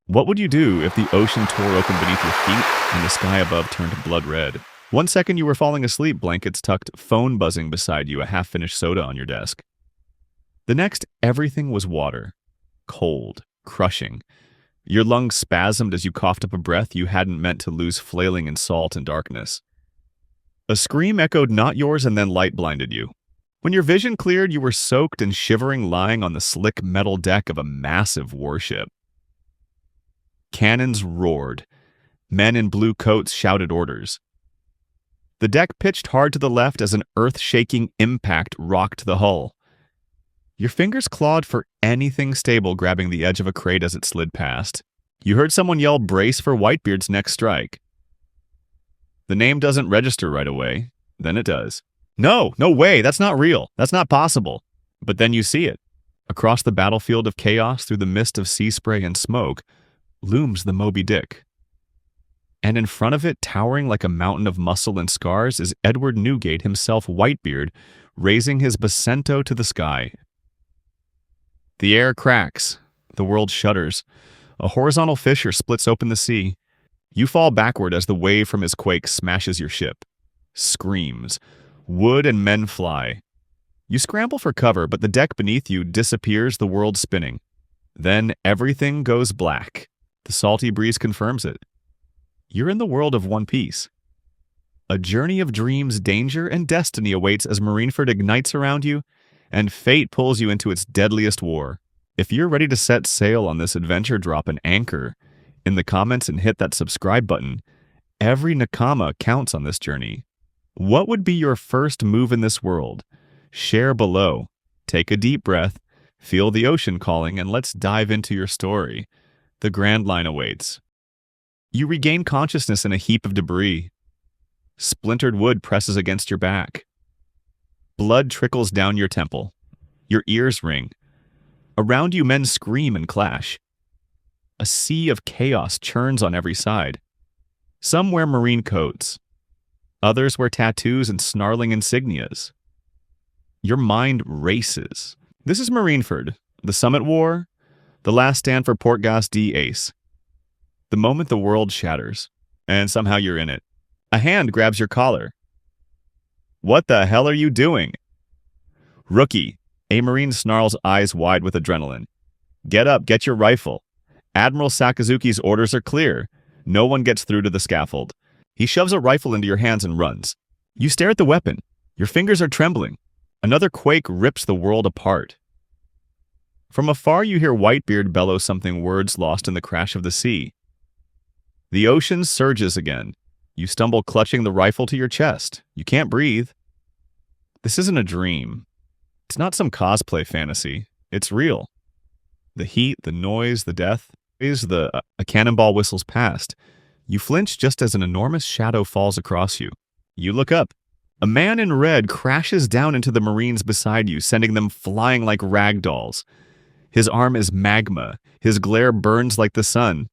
What would you do if the ocean tore open beneath your feet and the sky above turned blood red? 1 second you were falling asleep, blankets tucked, phone buzzing beside you, a half-finished soda on your desk. The next, everything was water. Cold, crushing. Your lungs spasmed as you coughed up a breath you hadn't meant to lose, flailing in salt and darkness. A scream echoed not yours, and then light blinded you. When your vision cleared, you were soaked and shivering, lying on the slick metal deck of a massive warship. Cannons roared. Men in blue coats shouted orders. The deck pitched hard to the left as an earth-shaking impact rocked the hull. Your fingers clawed for anything stable, grabbing the edge of a crate as it slid past. You heard someone yell, "Brace for Whitebeard's next strike." The name doesn't register right away. Then it does. No way, that's not real. That's not possible. But then you see it. Across the battlefield of chaos, through the mist of sea spray and smoke, looms the Moby Dick. And in front of it, towering like a mountain of muscle and scars, is Edward Newgate himself, Whitebeard, raising his Bacento to the sky. The air cracks. The world shudders. A horizontal fissure splits open the sea. You fall backward as the wave from his quake smashes your ship. Screams. Wood and men fly. You scramble for cover, but the deck beneath you disappears, the world spinning. Then everything goes black. The salty breeze confirms it. You're in the world of One Piece. A journey of dreams, danger, and destiny awaits as Marineford ignites around you, and fate pulls you into its deadliest war. If you're ready to set sail on this adventure, drop an anchor in the comments and hit that subscribe button. Every nakama counts on this journey. What would be your first move in this world? Share below. Take a deep breath, feel the ocean calling, and let's dive into your story. The Grand Line awaits. You regain consciousness in a heap of debris. Splintered wood presses against your back. Blood trickles down your temple. Your ears ring. Around you, men scream and clash. A sea of chaos churns on every side. Some wear marine coats. Others wear tattoos and snarling insignias. Your mind races. This is Marineford, the Summit War, the last stand for Port Gas D Ace. The moment the world shatters, and somehow you're in it. A hand grabs your collar. What the hell are you doing? Rookie, a Marine snarls, eyes wide with adrenaline. Get up, get your rifle. Admiral Sakazuki's orders are clear. No one gets through to the scaffold. He shoves a rifle into your hands and runs. You stare at the weapon. Your fingers are trembling. Another quake rips the world apart. From afar you hear Whitebeard bellow something, words lost in the crash of the sea. The ocean surges again. You stumble, clutching the rifle to your chest. You can't breathe. This isn't a dream. It's not some cosplay fantasy. It's real. The heat, the noise, the death. A cannonball whistles past. You flinch just as an enormous shadow falls across you. You look up. A man in red crashes down into the Marines beside you, sending them flying like rag dolls. His arm is magma. His glare burns like the sun.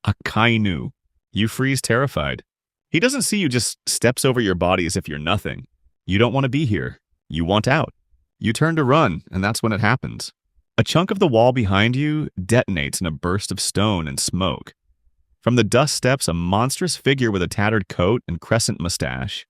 Akainu. You freeze, terrified. He doesn't see you, just steps over your body as if you're nothing. You don't want to be here. You want out. You turn to run, and that's when it happens. A chunk of the wall behind you detonates in a burst of stone and smoke. From the dust steps a monstrous figure with a tattered coat and crescent mustache.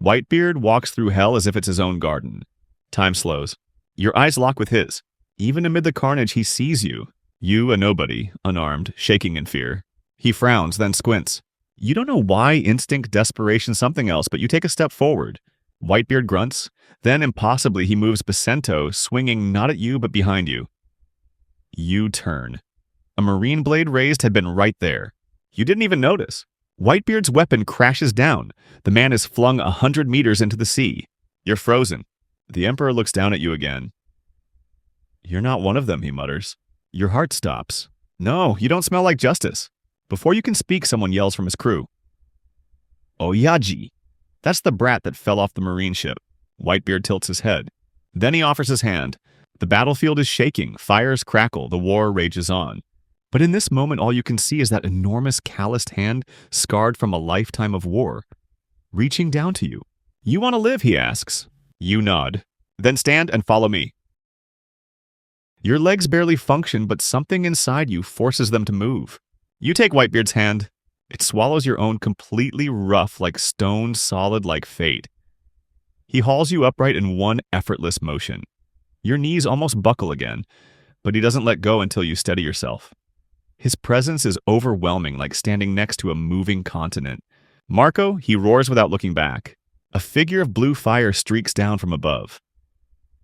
Whitebeard walks through hell as if it's his own garden. Time slows. Your eyes lock with his. Even amid the carnage, he sees you. You, a nobody, unarmed, shaking in fear. He frowns, then squints. You don't know why, instinct, desperation, something else, but you take a step forward. Whitebeard grunts. Then, impossibly, he moves Bacento, swinging not at you but behind you. You turn. A marine blade raised had been right there. You didn't even notice. Whitebeard's weapon crashes down. The man is flung 100 meters into the sea. You're frozen. The Emperor looks down at you again. You're not one of them, he mutters. Your heart stops. No, you don't smell like justice. Before you can speak, someone yells from his crew. Oyaji. That's the brat that fell off the marine ship. Whitebeard tilts his head. Then he offers his hand. The battlefield is shaking. Fires crackle. The war rages on. But in this moment, all you can see is that enormous calloused hand, scarred from a lifetime of war, reaching down to you. You want to live, he asks. You nod. Then stand and follow me. Your legs barely function, but something inside you forces them to move. You take Whitebeard's hand. It swallows your own completely rough like stone, solid like fate. He hauls you upright in one effortless motion. Your knees almost buckle again, but he doesn't let go until you steady yourself. His presence is overwhelming, like standing next to a moving continent. Marco, he roars without looking back. A figure of blue fire streaks down from above.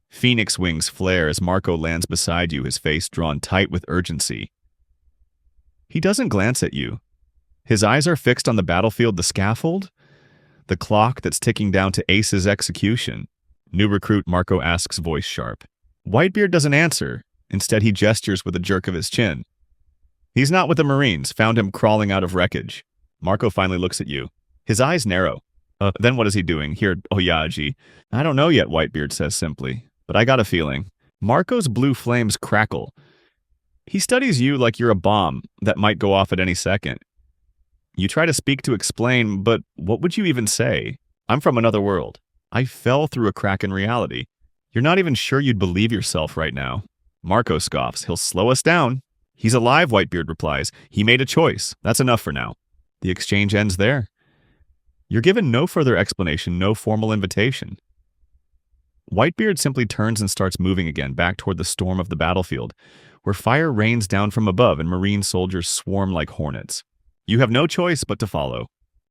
Phoenix wings flare as Marco lands beside you, his face drawn tight with urgency. He doesn't glance at you. His eyes are fixed on the battlefield, the scaffold, the clock that's ticking down to Ace's execution. New recruit, Marco asks, voice sharp. Whitebeard doesn't answer. Instead, he gestures with a jerk of his chin. He's not with the Marines, found him crawling out of wreckage. Marco finally looks at you. His eyes narrow. Then what is he doing here, Oyaji? I don't know yet, Whitebeard says simply, but I got a feeling. Marco's blue flames crackle. He studies you like you're a bomb that might go off at any second. You try to speak to explain, but what would you even say? I'm from another world. I fell through a crack in reality. You're not even sure you'd believe yourself right now. Marco scoffs. He'll slow us down. He's alive, Whitebeard replies. He made a choice. That's enough for now. The exchange ends there. You're given no further explanation, no formal invitation. Whitebeard simply turns and starts moving again back toward the storm of the battlefield, where fire rains down from above and Marine soldiers swarm like hornets. You have no choice but to follow.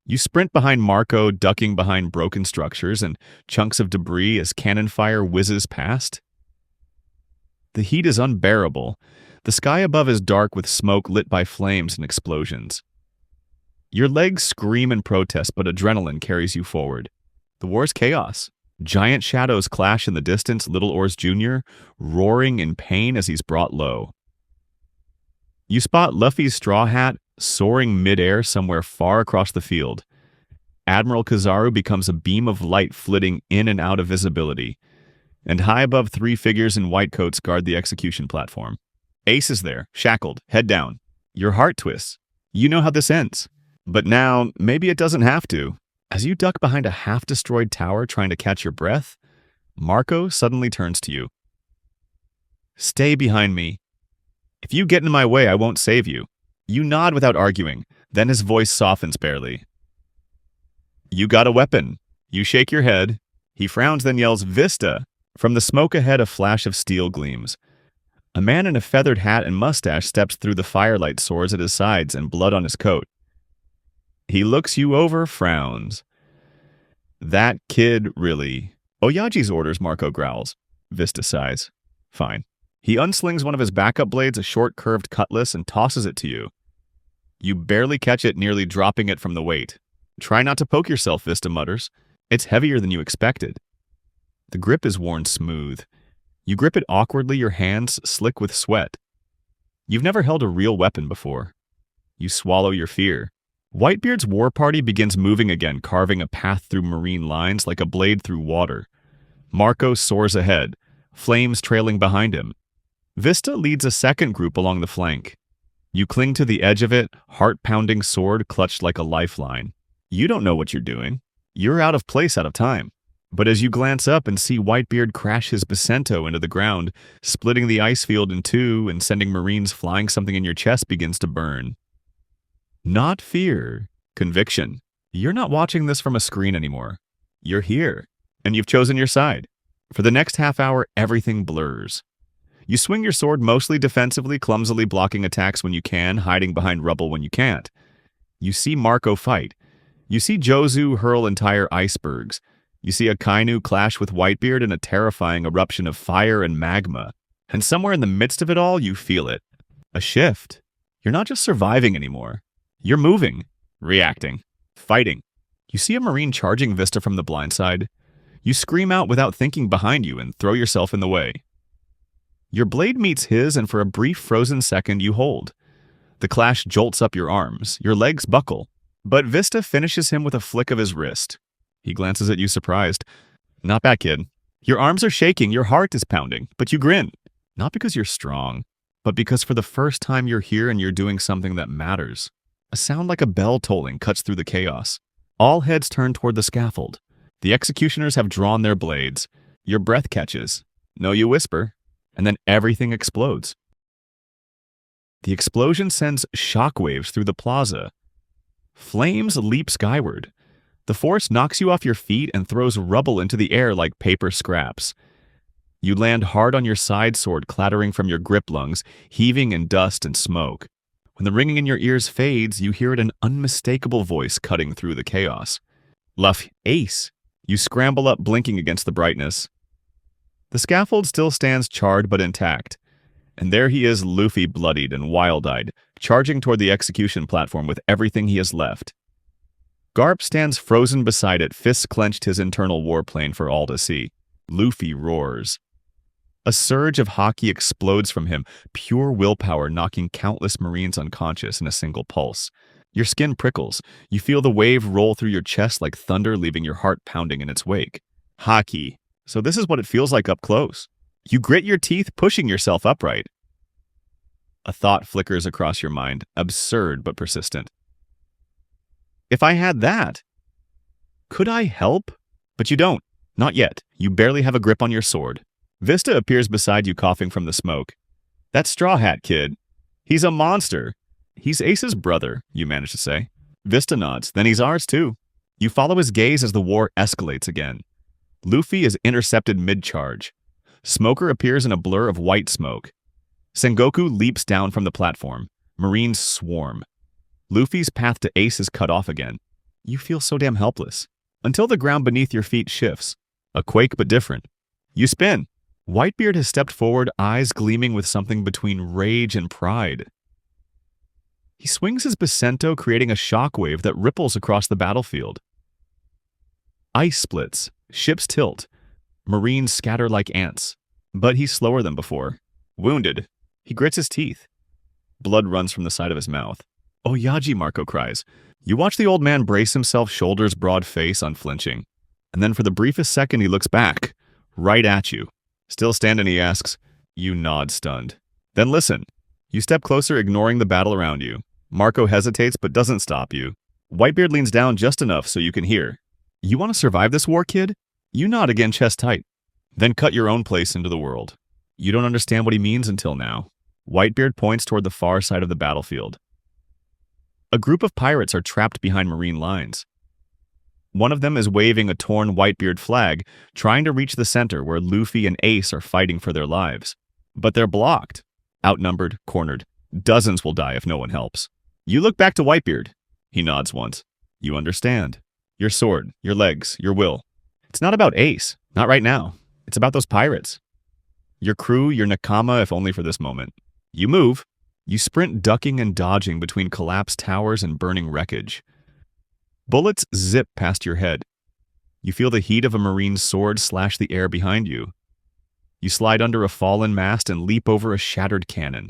You sprint behind Marco, ducking behind broken structures and chunks of debris as cannon fire whizzes past. The heat is unbearable. The sky above is dark with smoke lit by flames and explosions. Your legs scream in protest, but adrenaline carries you forward. The war's chaos. Giant shadows clash in the distance, Little Oars Jr. roaring in pain as he's brought low. You spot Luffy's straw hat soaring midair somewhere far across the field. Admiral Kizaru becomes a beam of light flitting in and out of visibility, and high above 3 figures in white coats guard the execution platform. Ace is there, shackled, head down. Your heart twists. You know how this ends. But now, maybe it doesn't have to. As you duck behind a half-destroyed tower trying to catch your breath, Marco suddenly turns to you. Stay behind me. If you get in my way, I won't save you. You nod without arguing, then his voice softens barely. You got a weapon. You shake your head. He frowns, then yells, Vista! From the smoke ahead, a flash of steel gleams. A man in a feathered hat and mustache steps through the firelight, swords at his sides and blood on his coat. He looks you over, frowns. That kid, really. Oyaji's orders, Marco growls. Vista sighs. Fine. He unslings one of his backup blades, a short curved cutlass, and tosses it to you. You barely catch it, nearly dropping it from the weight. Try not to poke yourself, Vista mutters. It's heavier than you expected. The grip is worn smooth. You grip it awkwardly, your hands slick with sweat. You've never held a real weapon before. You swallow your fear. Whitebeard's war party begins moving again, carving a path through marine lines like a blade through water. Marco soars ahead, flames trailing behind him. Vista leads a second group along the flank. You cling to the edge of it, heart-pounding sword clutched like a lifeline. You don't know what you're doing. You're out of place, out of time. But as you glance up and see Whitebeard crash his Bacento into the ground, splitting the ice field in two and sending Marines flying, something in your chest begins to burn. Not fear, conviction. You're not watching this from a screen anymore. You're here, and you've chosen your side. For the next half hour, everything blurs. You swing your sword mostly defensively, clumsily blocking attacks when you can, hiding behind rubble when you can't. You see Marco fight. You see Jozu hurl entire icebergs. You see Akainu clash with Whitebeard in a terrifying eruption of fire and magma. And somewhere in the midst of it all, you feel it. A shift. You're not just surviving anymore. You're moving, reacting, fighting. You see a Marine charging Vista from the blind side. You scream out without thinking behind you and throw yourself in the way. Your blade meets his, and for a brief frozen second you hold. The clash jolts up your arms. Your legs buckle. But Vista finishes him with a flick of his wrist. He glances at you surprised. Not bad, kid. Your arms are shaking, your heart is pounding, but you grin. Not because you're strong, but because for the first time you're here and you're doing something that matters. A sound like a bell tolling cuts through the chaos. All heads turn toward the scaffold. The executioners have drawn their blades. Your breath catches. No, you whisper. and then everything explodes. The explosion sends shockwaves through the plaza. Flames leap skyward. The force knocks you off your feet and throws rubble into the air like paper scraps. You land hard on your side sword clattering from your grip lungs, heaving in dust and smoke. When the ringing in your ears fades, you hear an unmistakable voice cutting through the chaos. Luff, Ace! You scramble up, blinking against the brightness. The scaffold still stands charred but intact, and there he is, Luffy, bloodied and wild-eyed, charging toward the execution platform with everything he has left. Garp stands frozen beside it, fists clenched, his internal warplane for all to see. Luffy roars. A surge of haki explodes from him, pure willpower knocking countless Marines unconscious in a single pulse. Your skin prickles. You feel the wave roll through your chest like thunder, leaving your heart pounding in its wake. Haki. So this is what it feels like up close. You grit your teeth, pushing yourself upright. A thought flickers across your mind, absurd but persistent. If I had that, could I help? But you don't. Not yet. You barely have a grip on your sword. Vista appears beside you, coughing from the smoke. That Straw Hat kid. He's a monster. He's Ace's brother, you manage to say. Vista nods. Then he's ours too. You follow his gaze as the war escalates again. Luffy is intercepted mid-charge. Smoker appears in a blur of white smoke. Sengoku leaps down from the platform. Marines swarm. Luffy's path to Ace is cut off again. You feel so damn helpless. Until the ground beneath your feet shifts. A quake but different. You spin. Whitebeard has stepped forward, eyes gleaming with something between rage and pride. He swings his Bacento, creating a shockwave that ripples across the battlefield. Ice splits. Ships tilt. Marines scatter like ants. But he's slower than before. Wounded. He grits his teeth. Blood runs from the side of his mouth. Oyaji, Marco cries. You watch the old man brace himself, shoulders, broad face, unflinching. And then for the briefest second he looks back. Right at you. Still standing, he asks. You nod, stunned. Then listen. You step closer, ignoring the battle around you. Marco hesitates but doesn't stop you. Whitebeard leans down just enough so you can hear. You want to survive this war, kid? You nod again, chest tight. Then cut your own place into the world. You don't understand what he means until now. Whitebeard points toward the far side of the battlefield. A group of pirates are trapped behind Marine lines. One of them is waving a torn Whitebeard flag, trying to reach the center where Luffy and Ace are fighting for their lives. But they're blocked. Outnumbered, cornered. Dozens will die if no one helps. You look back to Whitebeard. He nods once. You understand. Your sword, your legs, your will. It's not about Ace. Not right now. It's about those pirates. Your crew, your nakama, if only for this moment. You move. You sprint, ducking and dodging between collapsed towers and burning wreckage. Bullets zip past your head. You feel the heat of a Marine's sword slash the air behind you. You slide under a fallen mast and leap over a shattered cannon.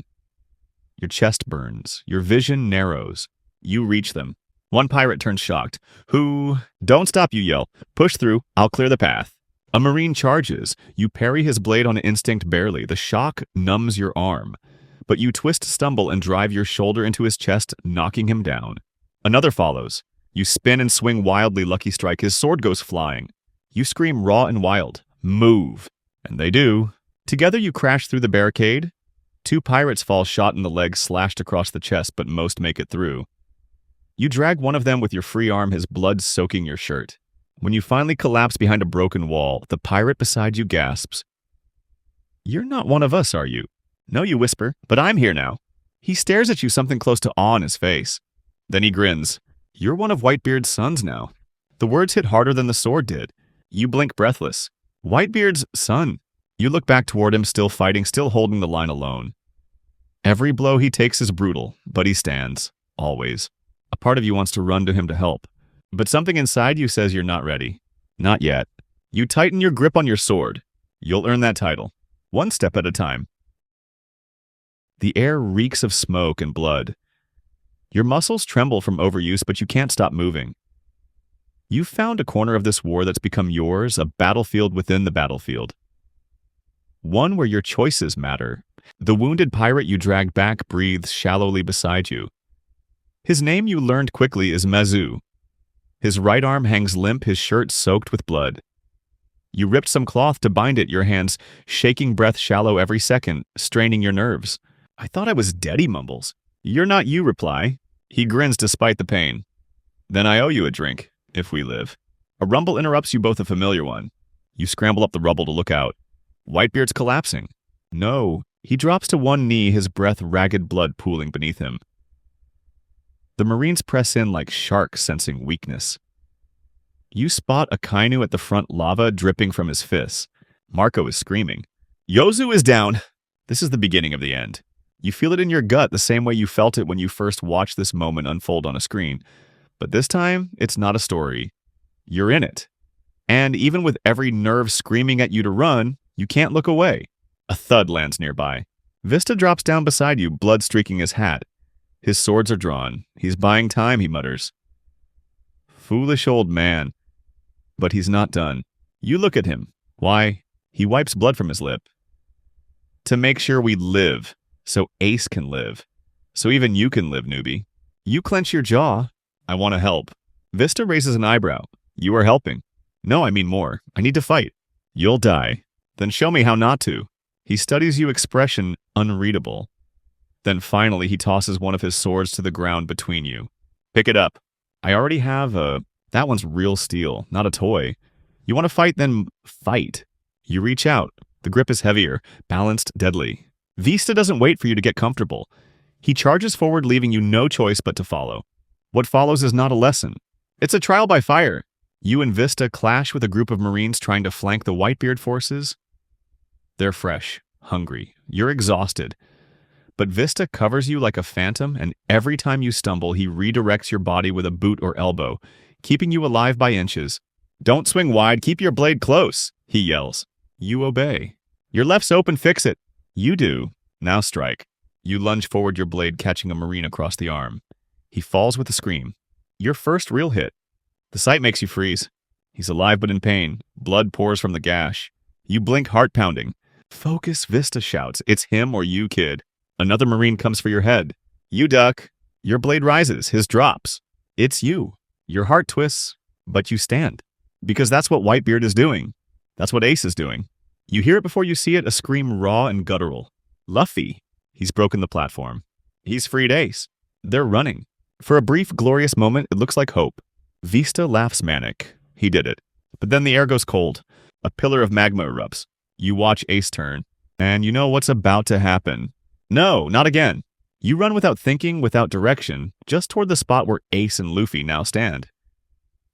Your chest burns. Your vision narrows. You reach them. One pirate turns shocked. Who? Don't stop, you yell. Push through. I'll clear the path. A Marine charges. You parry his blade on instinct barely. The shock numbs your arm. But you twist, stumble, and drive your shoulder into his chest, knocking him down. Another follows. You spin and swing wildly, lucky strike. His sword goes flying. You scream raw and wild. Move. And they do. Together you crash through the barricade. Two pirates fall shot in the leg, slashed across the chest, but most make it through. You drag one of them with your free arm, his blood soaking your shirt. When you finally collapse behind a broken wall, the pirate beside you gasps. You're not one of us, are you? No, you whisper, but I'm here now. He stares at you, something close to awe in his face. Then he grins. You're one of Whitebeard's sons now. The words hit harder than the sword did. You blink breathless. Whitebeard's son. You look back toward him, still fighting, still holding the line alone. Every blow he takes is brutal, but he stands. Always. A part of you wants to run to him to help. But something inside you says you're not ready. Not yet. You tighten your grip on your sword. You'll earn that title. One step at a time. The air reeks of smoke and blood. Your muscles tremble from overuse, but you can't stop moving. You've found a corner of this war that's become yours, a battlefield within the battlefield. One where your choices matter. The wounded pirate you dragged back breathes shallowly beside you. His name you learned quickly is Mazu. His right arm hangs limp, his shirt soaked with blood. You ripped some cloth to bind it, your hands shaking breath shallow every second, straining your nerves. I thought I was dead, he mumbles. You're not you, reply. He grins despite the pain. Then I owe you a drink, if we live. A rumble interrupts you, both a familiar one. You scramble up the rubble to look out. Whitebeard's collapsing. No, he drops to one knee, his breath ragged blood pooling beneath him. The Marines press in like sharks sensing weakness. You spot Akainu at the front, lava dripping from his fists. Marco is screaming. Yozu is down! This is the beginning of the end. You feel it in your gut the same way you felt it when you first watched this moment unfold on a screen. But this time, it's not a story. You're in it. And even with every nerve screaming at you to run, you can't look away. A thud lands nearby. Vista drops down beside you, blood streaking his hat. His swords are drawn. He's buying time, he mutters. Foolish old man. But he's not done. You look at him. Why? He wipes blood from his lip. To make sure we live, so Ace can live. So even you can live, newbie. You clench your jaw. I want to help. Vista raises an eyebrow. You are helping. No, I mean more. I need to fight. You'll die. Then show me how not to. He studies you, expression unreadable. Then finally he tosses one of his swords to the ground between you. Pick it up. I already have a... That one's real steel, not a toy. You want to fight, then fight. You reach out. The grip is heavier, balanced, deadly. Vista doesn't wait for you to get comfortable. He charges forward, leaving you no choice but to follow. What follows is not a lesson. It's a trial by fire. You and Vista clash with a group of Marines trying to flank the Whitebeard forces. They're fresh, hungry. You're exhausted. But Vista covers you like a phantom, and every time you stumble, he redirects your body with a boot or elbow, keeping you alive by inches. Don't swing wide, keep your blade close, he yells. You obey. Your left's open, fix it. You do. Now strike. You lunge forward, your blade catching a Marine across the arm. He falls with a scream. Your first real hit. The sight makes you freeze. He's alive but in pain. Blood pours from the gash. You blink, heart pounding. Focus, Vista shouts. It's him or you, kid. Another Marine comes for your head. You duck. Your blade rises, his drops. It's you. Your heart twists, but you stand. Because that's what Whitebeard is doing. That's what Ace is doing. You hear it before you see it, a scream raw and guttural. Luffy. He's broken the platform. He's freed Ace. They're running. For a brief, glorious moment, it looks like hope. Vista laughs manic. He did it. But then the air goes cold. A pillar of magma erupts. You watch Ace turn, and you know what's about to happen. No, not again. You run without thinking, without direction, just toward the spot where Ace and Luffy now stand.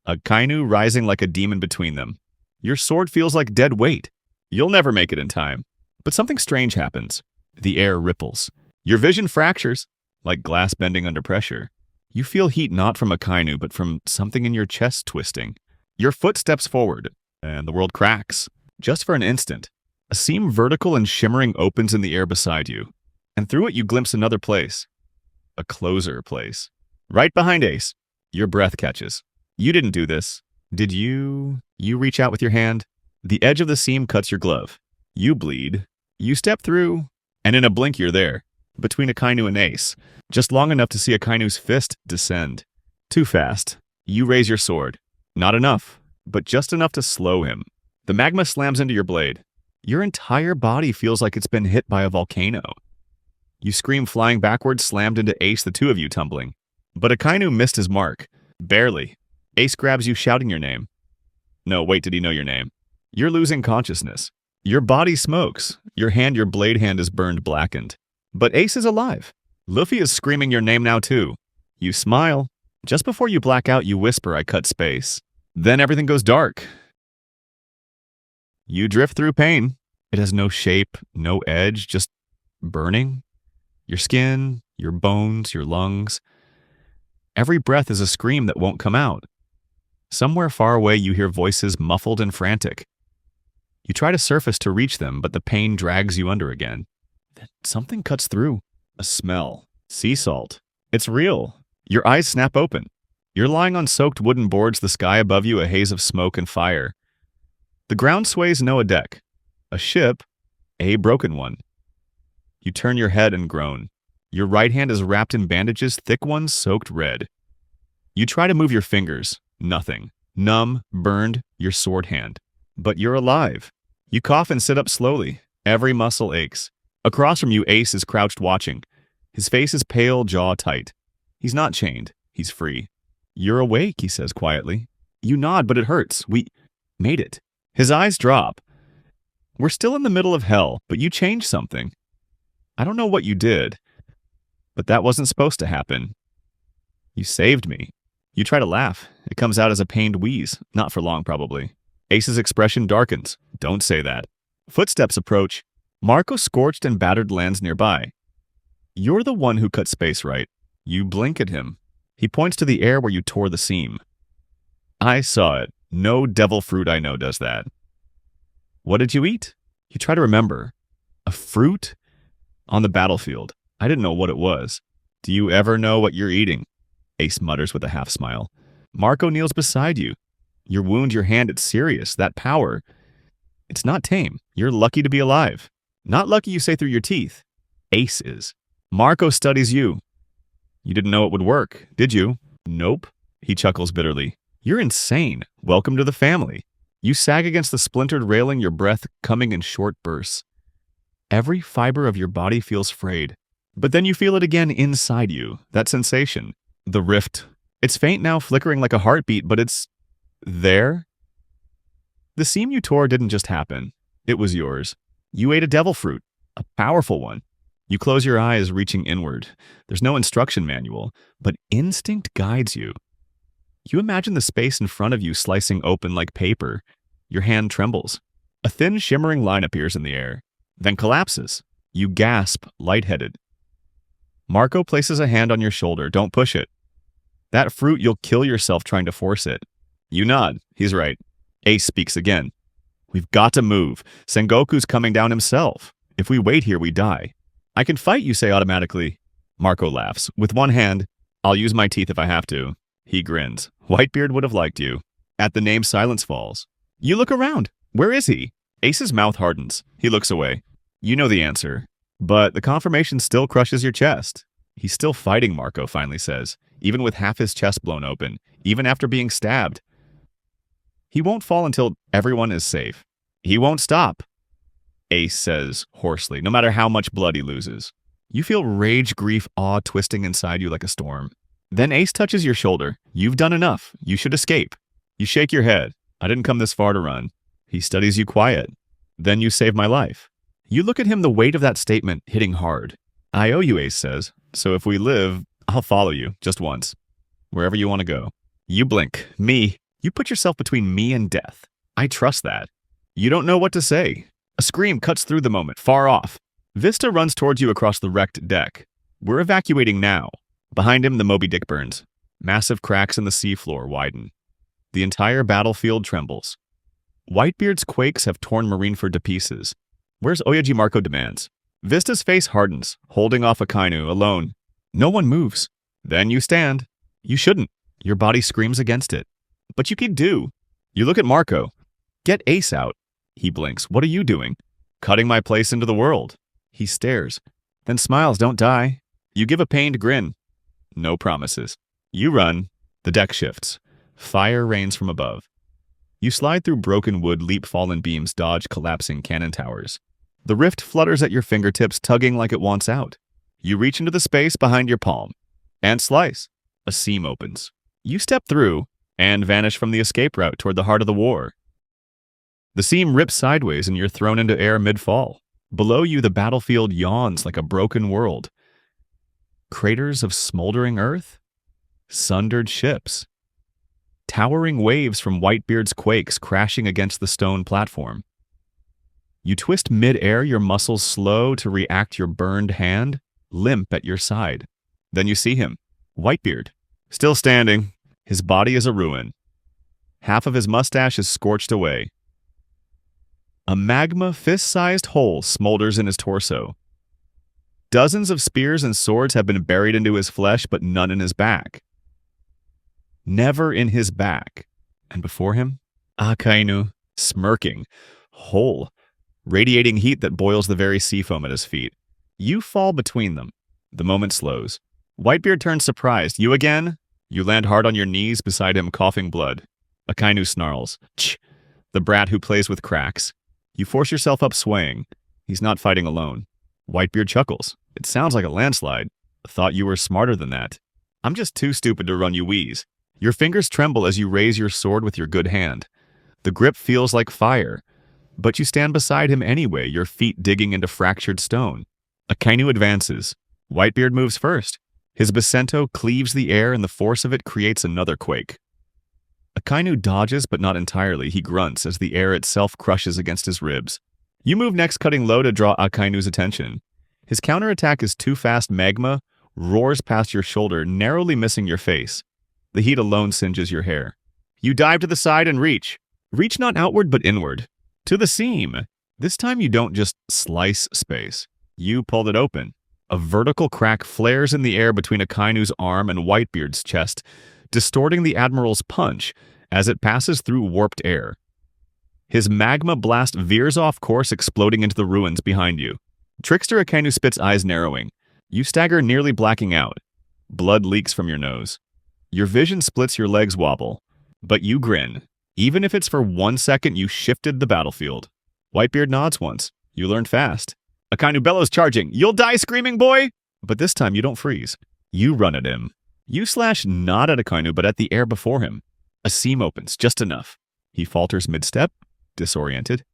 Akainu rising like a demon between them. Your sword feels like dead weight. You'll never make it in time. But something strange happens. The air ripples. Your vision fractures, like glass bending under pressure. You feel heat not from Akainu, but from something in your chest twisting. Your foot steps forward, and the world cracks. Just for an instant. A seam vertical and shimmering opens in the air beside you. And through it you glimpse another place. A closer place. Right behind Ace. Your breath catches. You didn't do this. Did you? You reach out with your hand. The edge of the seam cuts your glove. You bleed. You step through, and in a blink you're there. Between Akainu and Ace. Just long enough to see Akainu's fist descend. Too fast. You raise your sword. Not enough, but just enough to slow him. The magma slams into your blade. Your entire body feels like it's been hit by a volcano. You scream, flying backwards, slammed into Ace, the two of you tumbling. But Akainu missed his mark. Barely. Ace grabs you, shouting your name. No, wait, did he know your name? You're losing consciousness. Your body smokes. Your blade hand is burned, blackened. But Ace is alive. Luffy is screaming your name now too. You smile. Just before you black out, you whisper, I cut space. Then everything goes dark. You drift through pain. It has no shape, no edge, just burning. Your skin, your bones, your lungs. Every breath is a scream that won't come out. Somewhere far away you hear voices muffled and frantic. You try to surface to reach them, but the pain drags you under again. Then something cuts through. A smell. Sea salt. It's real. Your eyes snap open. You're lying on soaked wooden boards, the sky above you a haze of smoke and fire. The ground sways no a deck. A ship, a broken one. You turn your head and groan. Your right hand is wrapped in bandages, thick ones soaked red. You try to move your fingers. Nothing. Numb, burned, your sword hand. But you're alive. You cough and sit up slowly. Every muscle aches. Across from you, Ace is crouched watching. His face is pale, jaw tight. He's not chained. He's free. You're awake, he says quietly. You nod, but it hurts. We made it. His eyes drop. We're still in the middle of hell, but you changed something. I don't know what you did, but that wasn't supposed to happen. You saved me. You try to laugh. It comes out as a pained wheeze. Not for long, probably. Ace's expression darkens. Don't say that. Footsteps approach. Marco, scorched and battered, lands nearby. You're the one who cut space right. You blink at him. He points to the air where you tore the seam. I saw it. No devil fruit I know does that. What did you eat? You try to remember. A fruit? On the battlefield. I didn't know what it was. Do you ever know what you're eating? Ace mutters with a half smile. Marco kneels beside you. Your wound, your hand, it's serious. That power. It's not tame. You're lucky to be alive. Not lucky you say through your teeth. Ace is. Marco studies you. You didn't know it would work, did you? Nope. He chuckles bitterly. You're insane. Welcome to the family. You sag against the splintered railing, your breath coming in short bursts. Every fiber of your body feels frayed. But then you feel it again inside you, that sensation. The rift. It's faint now, flickering like a heartbeat, but it's there. The seam you tore didn't just happen. It was yours. You ate a devil fruit, a powerful one. You close your eyes, reaching inward. There's no instruction manual, but instinct guides you. You imagine the space in front of you slicing open like paper. Your hand trembles. A thin, shimmering line appears in the air, then collapses. You gasp, lightheaded. Marco places a hand on your shoulder. Don't push it. That fruit, you'll kill yourself trying to force it. You nod. He's right. Ace speaks again. We've got to move. Sengoku's coming down himself. If we wait here, we die. I can fight, you say automatically. Marco laughs. With one hand, I'll use my teeth if I have to. He grins. Whitebeard would have liked you. At the name, silence falls. You look around. Where is he? Ace's mouth hardens. He looks away. You know the answer. But the confirmation still crushes your chest. He's still fighting, Marco finally says, even with half his chest blown open, even after being stabbed. He won't fall until everyone is safe. He won't stop, Ace says hoarsely, no matter how much blood he loses. You feel rage, grief, awe twisting inside you like a storm. Then Ace touches your shoulder. You've done enough. You should escape. You shake your head. I didn't come this far to run. He studies you quiet. Then you save my life. You look at him, the weight of that statement hitting hard. I owe you, Ace says. So if we live, I'll follow you, just once. Wherever you want to go. You blink. Me. You put yourself between me and death. I trust that. You don't know what to say. A scream cuts through the moment, far off. Vista runs towards you across the wrecked deck. We're evacuating now. Behind him, the Moby Dick burns. Massive cracks in the seafloor widen. The entire battlefield trembles. Whitebeard's quakes have torn Marineford to pieces. Where's Oyaji? Marco demands. Vista's face hardens, holding off Akainu, alone. No one moves. Then you stand. You shouldn't. Your body screams against it. But you can do. You look at Marco. Get Ace out. He blinks. What are you doing? Cutting my place into the world. He stares. Then smiles. Don't die. You give a pained grin. No promises. You run. The deck shifts. Fire rains from above. You slide through broken wood, leap fallen beams, dodge collapsing cannon towers. The rift flutters at your fingertips, tugging like it wants out. You reach into the space behind your palm. And slice. A seam opens. You step through and vanish from the escape route toward the heart of the war. The seam rips sideways and you're thrown into air mid-fall. Below you, the battlefield yawns like a broken world. Craters of smoldering earth? Sundered ships. Towering waves from Whitebeard's quakes crashing against the stone platform. You twist mid-air, your muscles slow to react, your burned hand limp at your side. Then you see him, Whitebeard, still standing. His body is a ruin. Half of his mustache is scorched away. A magma fist-sized hole smolders in his torso. Dozens of spears and swords have been buried into his flesh, but none in his back. Never in his back. And before him, Akainu, smirking, whole, radiating heat that boils the very sea foam at his feet. You fall between them. The moment slows. Whitebeard turns surprised. You again? You land hard on your knees beside him, coughing blood. Akainu snarls. Ch! the brat who plays with cracks. You force yourself up swaying. He's not fighting alone. Whitebeard chuckles. It sounds like a landslide. Thought you were smarter than that. I'm just too stupid to run you wheeze. Your fingers tremble as you raise your sword with your good hand. The grip feels like fire, but you stand beside him anyway, your feet digging into fractured stone. Akainu advances. Whitebeard moves first. His Basento cleaves the air and the force of it creates another quake. Akainu dodges, but not entirely. He grunts as the air itself crushes against his ribs. You move next, cutting low to draw Akainu's attention. His counterattack is too fast. Magma roars past your shoulder, narrowly missing your face. The heat alone singes your hair. You dive to the side and reach. Reach not outward, but inward. To the seam. This time you don't just slice space. You pulled it open. A vertical crack flares in the air between Akainu's arm and Whitebeard's chest, distorting the Admiral's punch as it passes through warped air. His magma blast veers off course, exploding into the ruins behind you. Trickster Akainu spits, eyes narrowing. You stagger, nearly blacking out. Blood leaks from your nose. Your vision splits, your legs wobble. But you grin. Even if it's for 1 second, you shifted the battlefield. Whitebeard nods once. You learned fast. Akainu bellows, charging. You'll die screaming, boy! But this time you don't freeze. You run at him. You slash not at Akainu, but at the air before him. A seam opens, just enough. He falters mid-step, disoriented.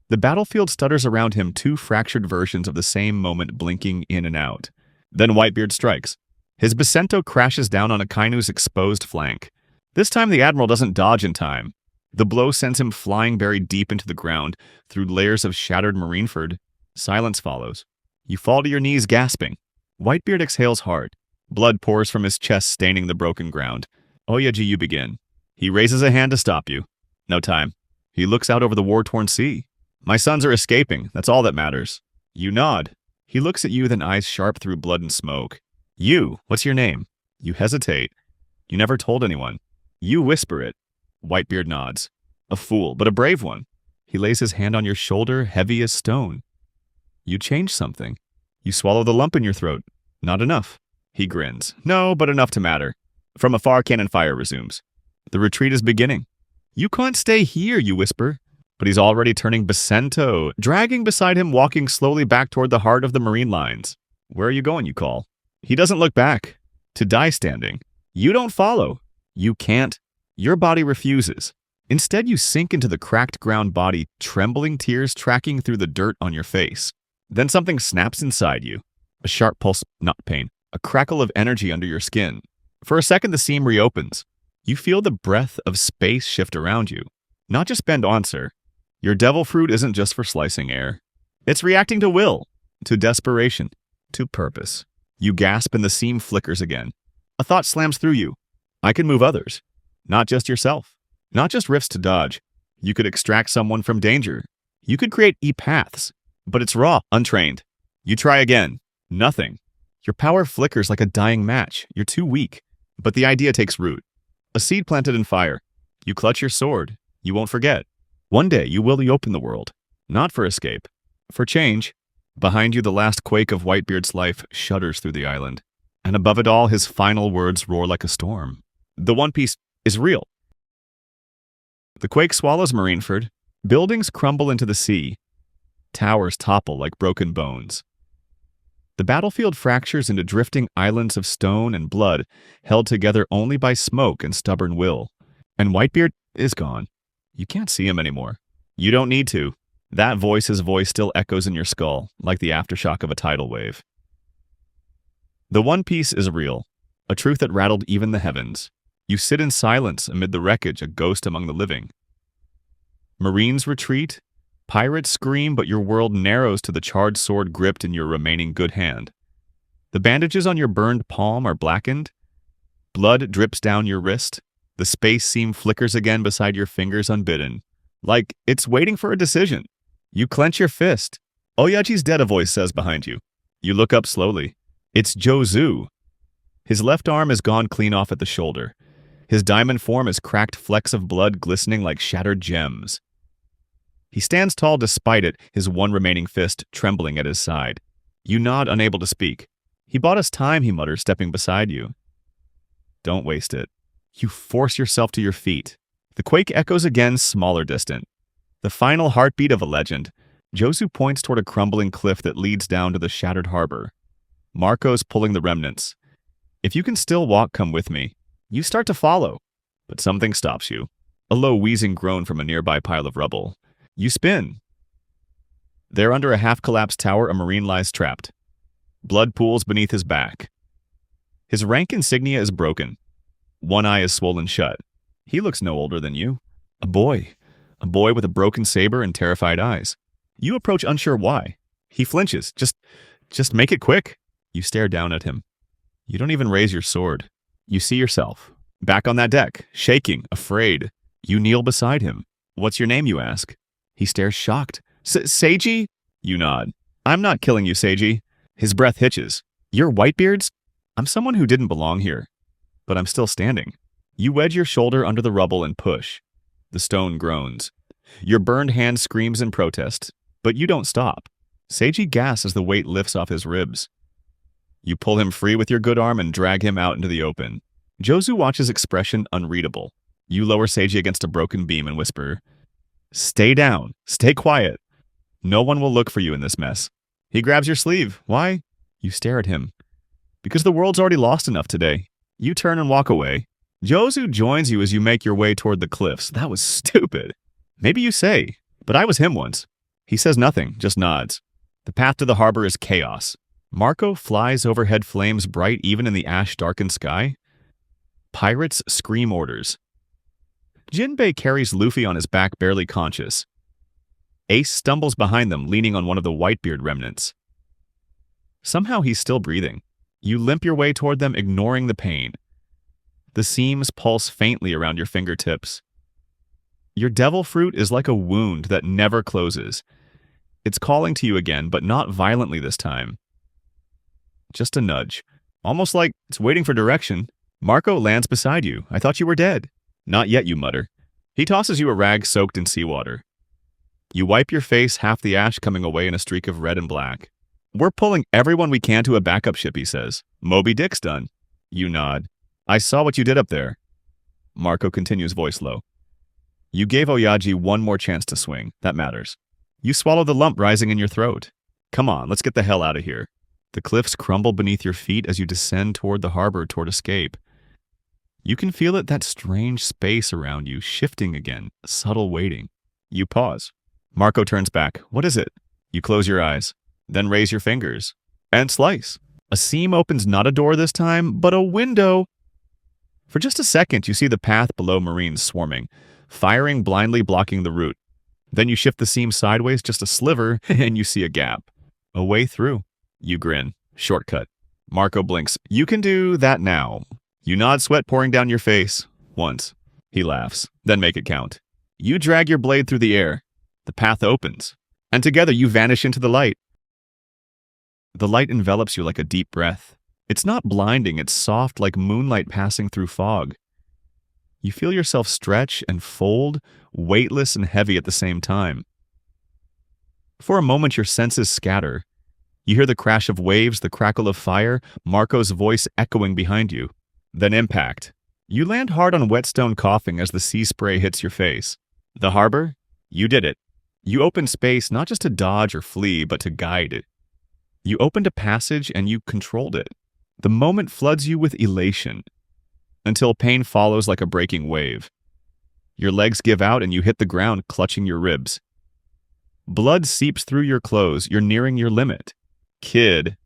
The battlefield stutters around him, two fractured versions of the same moment blinking in and out. Then Whitebeard strikes. His Basento crashes down on Akainu's exposed flank. This time the Admiral doesn't dodge in time. The blow sends him flying, buried deep into the ground, through layers of shattered Marineford. Silence follows. You fall to your knees, gasping. Whitebeard exhales hard. Blood pours from his chest, staining the broken ground. Oyaji, you begin. He raises a hand to stop you. No time. He looks out over the war-torn sea. My sons are escaping. That's all that matters. You nod. He looks at you, then eyes sharp through blood and smoke. You, what's your name? You hesitate. You never told anyone. You whisper it. Whitebeard nods. A fool, but a brave one. He lays his hand on your shoulder, heavy as stone. You change something. You swallow the lump in your throat. Not enough. He grins. No, but enough to matter. From afar, cannon fire resumes. The retreat is beginning. You can't stay here, you whisper. But he's already turning Basento, dragging beside him, walking slowly back toward the heart of the Marine lines. Where are you going, you call? He doesn't look back. To die standing. You don't follow. You can't. Your body refuses. Instead, you sink into the cracked ground body, trembling, tears tracking through the dirt on your face. Then something snaps inside you. A sharp pulse, not pain. A crackle of energy under your skin. For a second, the seam reopens. You feel the breath of space shift around you. Not just bend on, sir. Your devil fruit isn't just for slicing air. It's reacting to will, to desperation, to purpose. You gasp and the seam flickers again. A thought slams through you. I can move others. Not just yourself. Not just rifts to dodge. You could extract someone from danger. You could create e-paths. But it's raw, untrained. You try again. Nothing. Your power flickers like a dying match. You're too weak. But the idea takes root. A seed planted in fire. You clutch your sword. You won't forget. One day you will reopen the world. Not for escape. For change. Behind you, the last quake of Whitebeard's life shudders through the island. And above it all, his final words roar like a storm. The One Piece is real. The quake swallows Marineford. Buildings crumble into the sea. Towers topple like broken bones. The battlefield fractures into drifting islands of stone and blood, held together only by smoke and stubborn will. And Whitebeard is gone. You can't see him anymore. You don't need to. That voice, his voice, still echoes in your skull, like the aftershock of a tidal wave. The One Piece is real, a truth that rattled even the heavens. You sit in silence amid the wreckage, a ghost among the living. Marines retreat. Pirates scream, but your world narrows to the charred sword gripped in your remaining good hand. The bandages on your burned palm are blackened. Blood drips down your wrist. The space seam flickers again beside your fingers unbidden. Like it's waiting for a decision. You clench your fist. Oyaji's dead, a voice says behind you. You look up slowly. It's Jozu. His left arm is gone clean off at the shoulder. His diamond form is cracked flecks of blood glistening like shattered gems. He stands tall despite it, his one remaining fist trembling at his side. You nod, unable to speak. He bought us time, he mutters, stepping beside you. Don't waste it. You force yourself to your feet. The quake echoes again, smaller distant. The final heartbeat of a legend. Josu points toward a crumbling cliff that leads down to the shattered harbor. Marco's pulling the remnants. If you can still walk, come with me. You start to follow, but something stops you. A low wheezing groan from a nearby pile of rubble. You spin. There under a half-collapsed tower, a Marine lies trapped. Blood pools beneath his back. His rank insignia is broken. One eye is swollen shut. He looks no older than you. A boy with a broken saber and terrified eyes. You approach unsure why. He flinches. Just make it quick. You stare down at him. You don't even raise your sword. You see yourself, back on that deck, shaking, afraid. You kneel beside him. What's your name, you ask? He stares shocked. Seiji? You nod. I'm not killing you, Seiji. His breath hitches. You're Whitebeards? I'm someone who didn't belong here, but I'm still standing. You wedge your shoulder under the rubble and push. The stone groans. Your burned hand screams in protest, but you don't stop. Seiji gasps as the weight lifts off his ribs. You pull him free with your good arm and drag him out into the open. Josu watches, expression unreadable. You lower Seiji against a broken beam and whisper, "Stay down. Stay quiet. No one will look for you in this mess." He grabs your sleeve. Why? You stare at him. Because the world's already lost enough today. You turn and walk away. Josu joins you as you make your way toward the cliffs. That was stupid. Maybe you say, but I was him once. He says nothing, just nods. The path to the harbor is chaos. Marco flies overhead, flames bright even in the ash-darkened sky. Pirates scream orders. Jinbei carries Luffy on his back, barely conscious. Ace stumbles behind them, leaning on one of the Whitebeard remnants. Somehow he's still breathing. You limp your way toward them, ignoring the pain. The seams pulse faintly around your fingertips. Your devil fruit is like a wound that never closes. It's calling to you again, but not violently this time. Just a nudge. Almost like it's waiting for direction. Marco lands beside you. I thought you were dead. Not yet, you mutter. He tosses you a rag soaked in seawater. You wipe your face, half the ash coming away in a streak of red and black. We're pulling everyone we can to a backup ship, he says. Moby Dick's done. You nod. I saw what you did up there. Marco continues, voice low. You gave Oyaji one more chance to swing. That matters. You swallow the lump rising in your throat. Come on, let's get the hell out of here. The cliffs crumble beneath your feet as you descend toward the harbor, toward escape. You can feel it, that strange space around you, shifting again, a subtle waiting. You pause. Marco turns back. What is it? You close your eyes, then raise your fingers, and slice. A seam opens, not a door this time, but a window. For just a second, you see the path below, Marines swarming, firing blindly, blocking the route. Then you shift the seam sideways, just a sliver, and you see a gap. A way through. You grin. Shortcut. Marco blinks. You can do that now. You nod, sweat pouring down your face. Once. He laughs. Then make it count. You drag your blade through the air. The path opens. And together you vanish into the light. The light envelops you like a deep breath. It's not blinding, it's soft like moonlight passing through fog. You feel yourself stretch and fold, weightless and heavy at the same time. For a moment your senses scatter. You hear the crash of waves, the crackle of fire, Marco's voice echoing behind you. Then impact. You land hard on whetstone, coughing as the sea spray hits your face. The harbor? You did it. You opened space not just to dodge or flee, but to guide it. You opened a passage and you controlled it. The moment floods you with elation, until pain follows like a breaking wave. Your legs give out and you hit the ground, clutching your ribs. Blood seeps through your clothes. You're nearing your limit. Kid.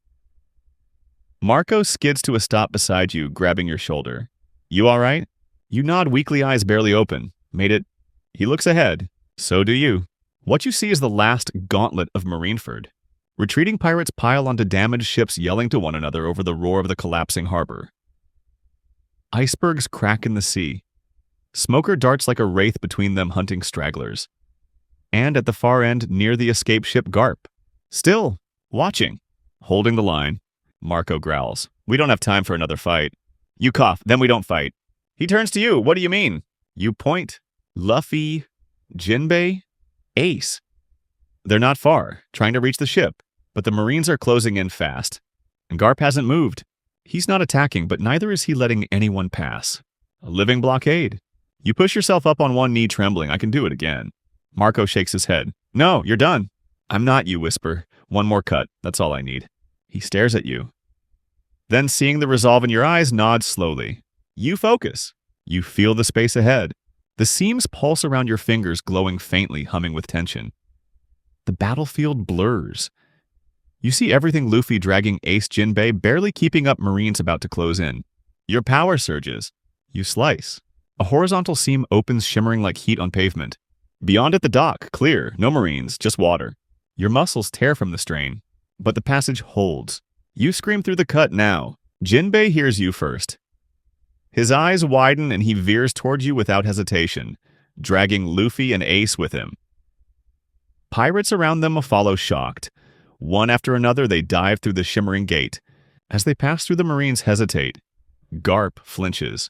Marco skids to a stop beside you, grabbing your shoulder. You all right? You nod, weakly, eyes barely open. Made it. He looks ahead. So do you. What you see is the last gauntlet of Marineford. Retreating pirates pile onto damaged ships, yelling to one another over the roar of the collapsing harbor. Icebergs crack in the sea. Smoker darts like a wraith between them, hunting stragglers. And at the far end, near the escape ship, Garp. Still, watching. Holding the line. Marco growls. We don't have time for another fight. You cough, then we don't fight. He turns to you. What do you mean? You point. Luffy. Jinbei. Ace. They're not far, trying to reach the ship. But the Marines are closing in fast. And Garp hasn't moved. He's not attacking, but neither is he letting anyone pass. A living blockade. You push yourself up on one knee, trembling. I can do it again. Marco shakes his head. No, you're done. I'm not, you whisper. One more cut. That's all I need. He stares at you. Then, seeing the resolve in your eyes, nods slowly. You focus. You feel the space ahead. The seams pulse around your fingers, glowing faintly, humming with tension. The battlefield blurs. You see everything Luffy dragging Ace Jinbei, barely keeping up Marines about to close in. Your power surges. You slice. A horizontal seam opens, shimmering like heat on pavement. Beyond it, the dock, clear, no Marines, just water. Your muscles tear from the strain, but the passage holds. You scream through the cut now. Jinbei hears you first. His eyes widen and he veers toward you without hesitation, dragging Luffy and Ace with him. Pirates around them follow shocked. One after another, they dive through the shimmering gate. As they pass through, the Marines hesitate. Garp flinches.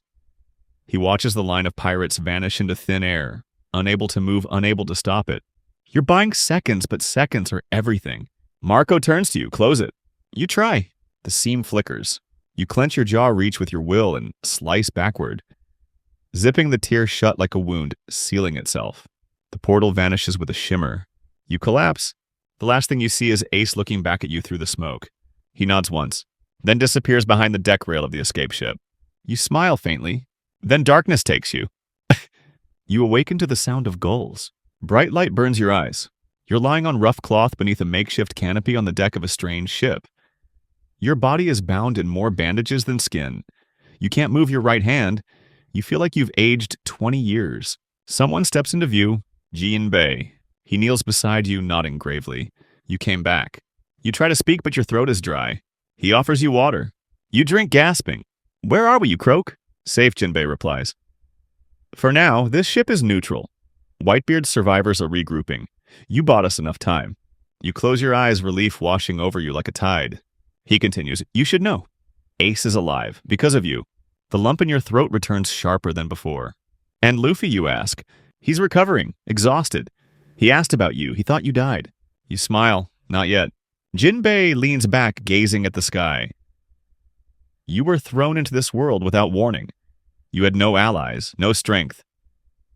He watches the line of pirates vanish into thin air, unable to move, unable to stop it. You're buying seconds, but seconds are everything. Marco turns to you. Close it. You try. The seam flickers. You clench your jaw, reach with your will, and slice backward, zipping the tear shut like a wound, sealing itself. The portal vanishes with a shimmer. You collapse. The last thing you see is Ace looking back at you through the smoke. He nods once, then disappears behind the deck rail of the escape ship. You smile faintly. Then darkness takes you. You awaken to the sound of gulls. Bright light burns your eyes. You're lying on rough cloth beneath a makeshift canopy on the deck of a strange ship. Your body is bound in more bandages than skin. You can't move your right hand. You feel like you've aged 20 years. Someone steps into view. Jinbei. He kneels beside you, nodding gravely. You came back. You try to speak, but your throat is dry. He offers you water. You drink, gasping. Where are we, you croak? Safe, Jinbei replies. For now, this ship is neutral. Whitebeard's survivors are regrouping. You bought us enough time. You close your eyes, relief washing over you like a tide. He continues, you should know. Ace is alive, because of you. The lump in your throat returns sharper than before. And Luffy, you ask. He's recovering, exhausted. He asked about you. He thought you died. You smile. Not yet. Jinbei leans back, gazing at the sky. You were thrown into this world without warning. You had no allies, no strength.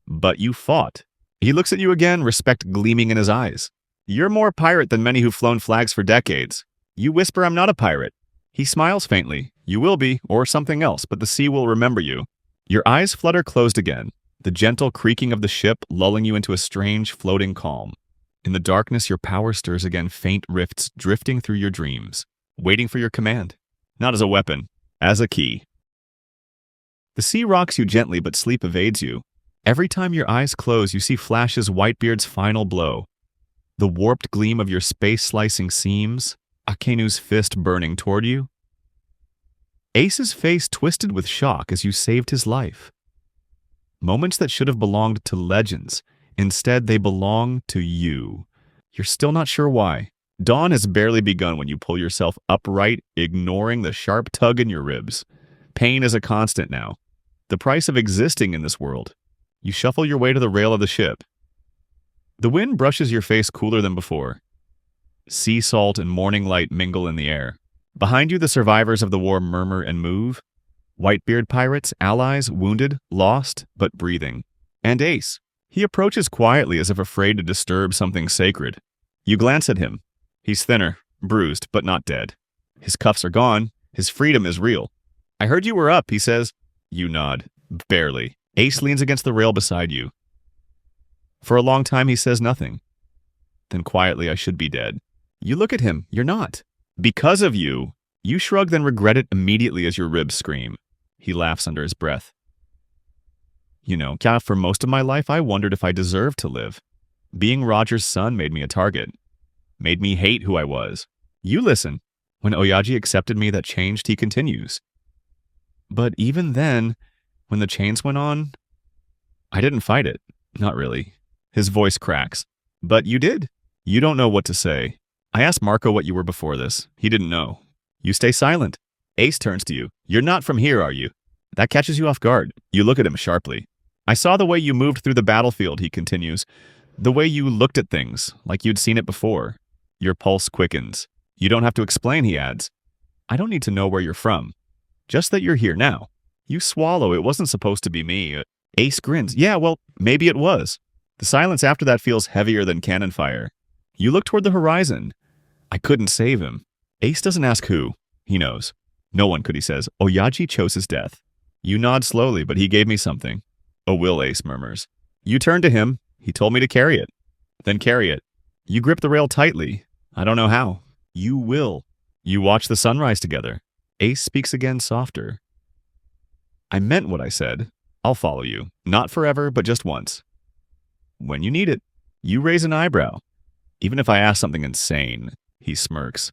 But you fought. He looks at you again, respect gleaming in his eyes. You're more pirate than many who've flown flags for decades. You whisper, I'm not a pirate. He smiles faintly. You will be, or something else, but the sea will remember you. Your eyes flutter closed again, the gentle creaking of the ship lulling you into a strange, floating calm. In the darkness, your power stirs again, faint rifts drifting through your dreams, waiting for your command. Not as a weapon, as a key. The sea rocks you gently, but sleep evades you. Every time your eyes close, you see flashes Whitebeard's final blow. The warped gleam of your space-slicing seams, Akainu's fist burning toward you. Ace's face twisted with shock as you saved his life. Moments that should have belonged to legends. Instead, they belong to you. You're still not sure why. Dawn has barely begun when you pull yourself upright, ignoring the sharp tug in your ribs. Pain is a constant now. The price of existing in this world. You shuffle your way to the rail of the ship. The wind brushes your face cooler than before. Sea salt and morning light mingle in the air. Behind you, the survivors of the war murmur and move. Whitebeard pirates, allies, wounded, lost, but breathing. And Ace. He approaches quietly as if afraid to disturb something sacred. You glance at him. He's thinner, bruised, but not dead. His cuffs are gone. His freedom is real. I heard you were up, he says. You nod. Barely. Ace leans against the rail beside you. For a long time, he says nothing. Then quietly, I should be dead. You look at him. You're not. Because of you. You shrug, then regret it immediately as your ribs scream. He laughs under his breath. You know, for most of my life, I wondered if I deserved to live. Being Roger's son made me a target. Made me hate who I was. You listen. When Oyaji accepted me, that changed, he continues. But even then, when the chains went on, I didn't fight it. Not really. His voice cracks. But you did. You don't know what to say. I asked Marco what you were before this. He didn't know. You stay silent. Ace turns to you. You're not from here, are you? That catches you off guard. You look at him sharply. I saw the way you moved through the battlefield, he continues. The way you looked at things, like you'd seen it before. Your pulse quickens. You don't have to explain, he adds. I don't need to know where you're from. Just that you're here now. You swallow. It wasn't supposed to be me. Ace grins. Yeah, well, maybe it was. The silence after that feels heavier than cannon fire. You look toward the horizon. I couldn't save him. Ace doesn't ask who. He knows. No one could, he says. Oyaji chose his death. You nod slowly, but he gave me something. Oh, will, Ace murmurs. You turn to him. He told me to carry it. Then carry it. You grip the rail tightly. I don't know how. You will. You watch the sunrise together. Ace speaks again softer. I meant what I said. I'll follow you. Not forever, but just once. When you need it. You raise an eyebrow. Even if I ask something insane, he smirks.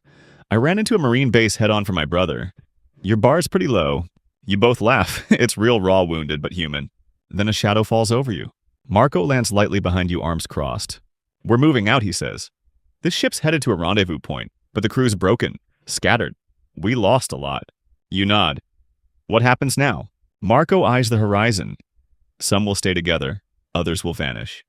I ran into a Marine base head-on for my brother. Your bar's pretty low. You both laugh. It's real raw wounded, but human. Then a shadow falls over you. Marco lands lightly behind you, arms crossed. We're moving out, he says. This ship's headed to a rendezvous point, but the crew's broken, scattered. We lost a lot. You nod. What happens now? Marco eyes the horizon. Some will stay together. Others will vanish.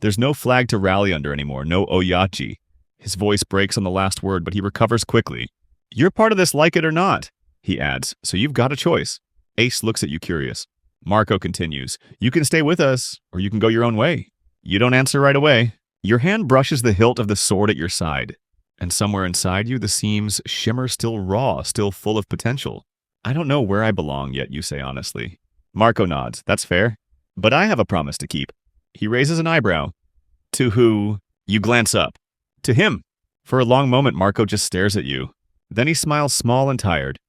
There's no flag to rally under anymore, no Oyachi. His voice breaks on the last word, but he recovers quickly. You're part of this, like it or not, he adds, so you've got a choice. Ace looks at you curious. Marco continues, you can stay with us, or you can go your own way. You don't answer right away. Your hand brushes the hilt of the sword at your side, and somewhere inside you the seams shimmer still raw, still full of potential. I don't know where I belong yet, you say honestly. Marco nods, that's fair. But I have a promise to keep. He raises an eyebrow. To who? You glance up. To him. For a long moment, Marco just stares at you. Then he smiles small and tired.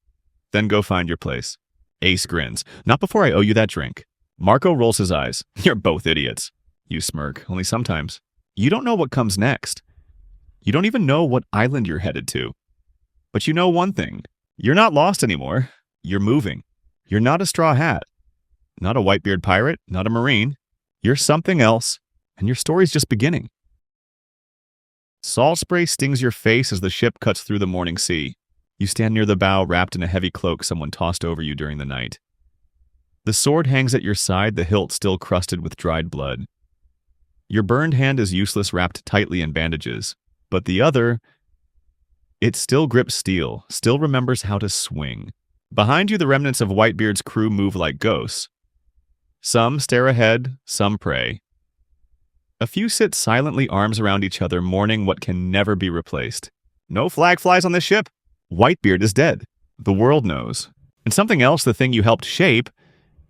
Then go find your place. Ace grins. Not before I owe you that drink. Marco rolls his eyes. You're both idiots. You smirk, only sometimes. You don't know what comes next. You don't even know what island you're headed to. But you know one thing. You're not lost anymore. You're moving. You're not a straw hat. Not a Whitebeard pirate, not a Marine. You're something else, and your story's just beginning. Salt spray stings your face as the ship cuts through the morning sea. You stand near the bow, wrapped in a heavy cloak someone tossed over you during the night. The sword hangs at your side, the hilt still crusted with dried blood. Your burned hand is useless, wrapped tightly in bandages, but the other, it still grips steel, still remembers how to swing. Behind you, the remnants of Whitebeard's crew move like ghosts. Some stare ahead, some pray. A few sit silently, arms around each other, mourning what can never be replaced. No flag flies on this ship. Whitebeard is dead. The world knows. And something else, the thing you helped shape,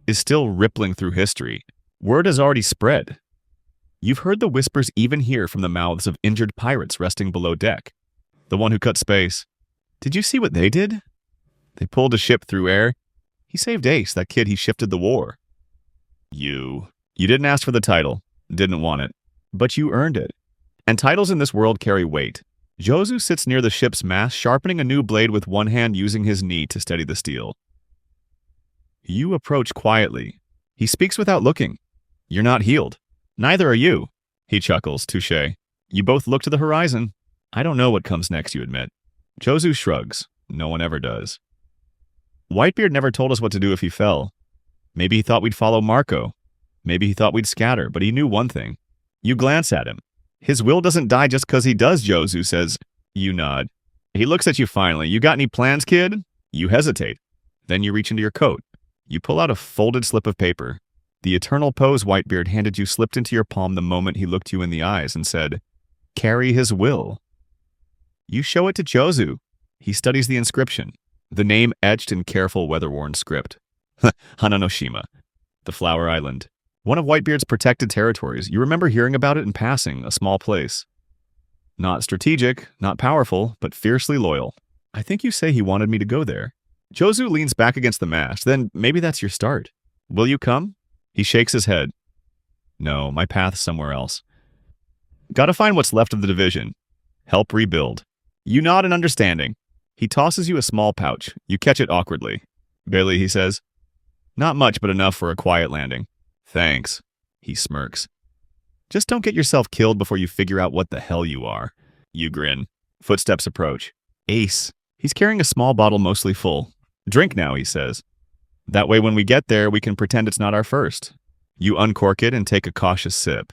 is still rippling through history. Word has already spread. You've heard the whispers even here from the mouths of injured pirates resting below deck. The one who cut space. Did you see what they did? They pulled a ship through air. He saved Ace, that kid he shifted the war. You didn't ask for the title, didn't want it, but you earned it. And titles in this world carry weight. Jozu sits near the ship's mast, sharpening a new blade with one hand, using his knee to steady the steel. You approach quietly. He speaks without looking. You're not healed. Neither are you. He chuckles, touche. You both look to the horizon. I don't know what comes next, you admit. Jozu shrugs. No one ever does. Whitebeard never told us what to do if he fell. Maybe he thought we'd follow Marco. Maybe he thought we'd scatter, but he knew one thing. You glance at him. His will doesn't die just 'cause he does, Jozu says. You nod. He looks at you finally. You got any plans, kid? You hesitate. Then you reach into your coat. You pull out a folded slip of paper. The eternal pose Whitebeard handed you slipped into your palm the moment he looked you in the eyes and said, "Carry his will." You show it to Jozu. He studies the inscription, the name etched in careful weather-worn script. Hananoshima, the Flower Island. One of Whitebeard's protected territories. You remember hearing about it in passing, a small place. Not strategic, not powerful, but fiercely loyal. I think you say he wanted me to go there. Jozu leans back against the mast. Then maybe that's your start. Will you come? He shakes his head. No, my path's somewhere else. Gotta find what's left of the division. Help rebuild. You nod in understanding. He tosses you a small pouch. You catch it awkwardly. Barely, he says. Not much, but enough for a quiet landing. Thanks. He smirks. Just don't get yourself killed before you figure out what the hell you are. You grin. Footsteps approach. Ace. He's carrying a small bottle mostly full. Drink now, he says. That way when we get there, we can pretend it's not our first. You uncork it and take a cautious sip.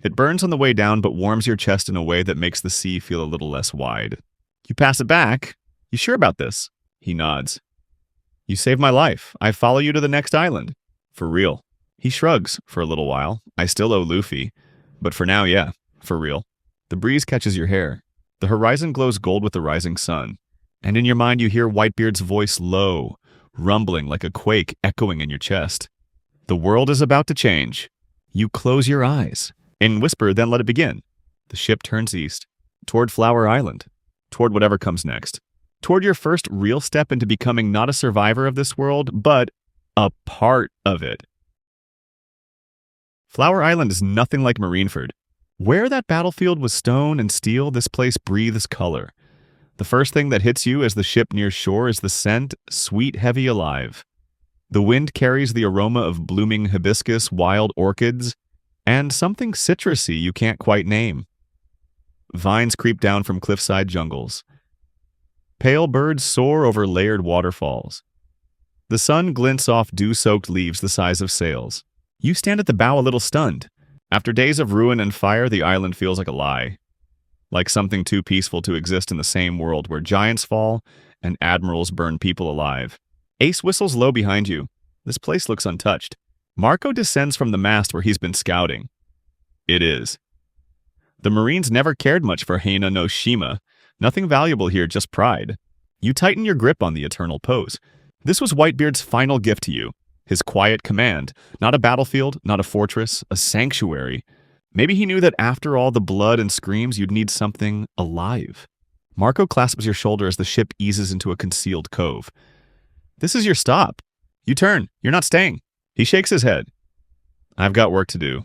It burns on the way down, but warms your chest in a way that makes the sea feel a little less wide. You pass it back. You sure about this? He nods. You saved my life. I follow you to the next island. For real. He shrugs for a little while. I still owe Luffy. But for now, yeah, for real. The breeze catches your hair. The horizon glows gold with the rising sun. And in your mind you hear Whitebeard's voice low, rumbling like a quake echoing in your chest. The world is about to change. You close your eyes and whisper, then let it begin. The ship turns east, toward Flower Island, toward whatever comes next, toward your first real step into becoming not a survivor of this world, but a part of it. Flower Island is nothing like Marineford. Where that battlefield was stone and steel, this place breathes color. The first thing that hits you as the ship nears shore is the scent, sweet, heavy, alive. The wind carries the aroma of blooming hibiscus, wild orchids, and something citrusy you can't quite name. Vines creep down from cliffside jungles. Pale birds soar over layered waterfalls. The sun glints off dew-soaked leaves the size of sails. You stand at the bow a little stunned. After days of ruin and fire, the island feels like a lie. Like something too peaceful to exist in the same world where giants fall and admirals burn people alive. Ace whistles low behind you. This place looks untouched. Marco descends from the mast where he's been scouting. It is. The Marines never cared much for Hina no Shima. Nothing valuable here, just pride. You tighten your grip on the eternal pose. This was Whitebeard's final gift to you. His quiet command. Not a battlefield, not a fortress, a sanctuary. Maybe he knew that after all the blood and screams, you'd need something alive. Marco clasps your shoulder as the ship eases into a concealed cove. This is your stop. You turn. You're not staying. He shakes his head. I've got work to do.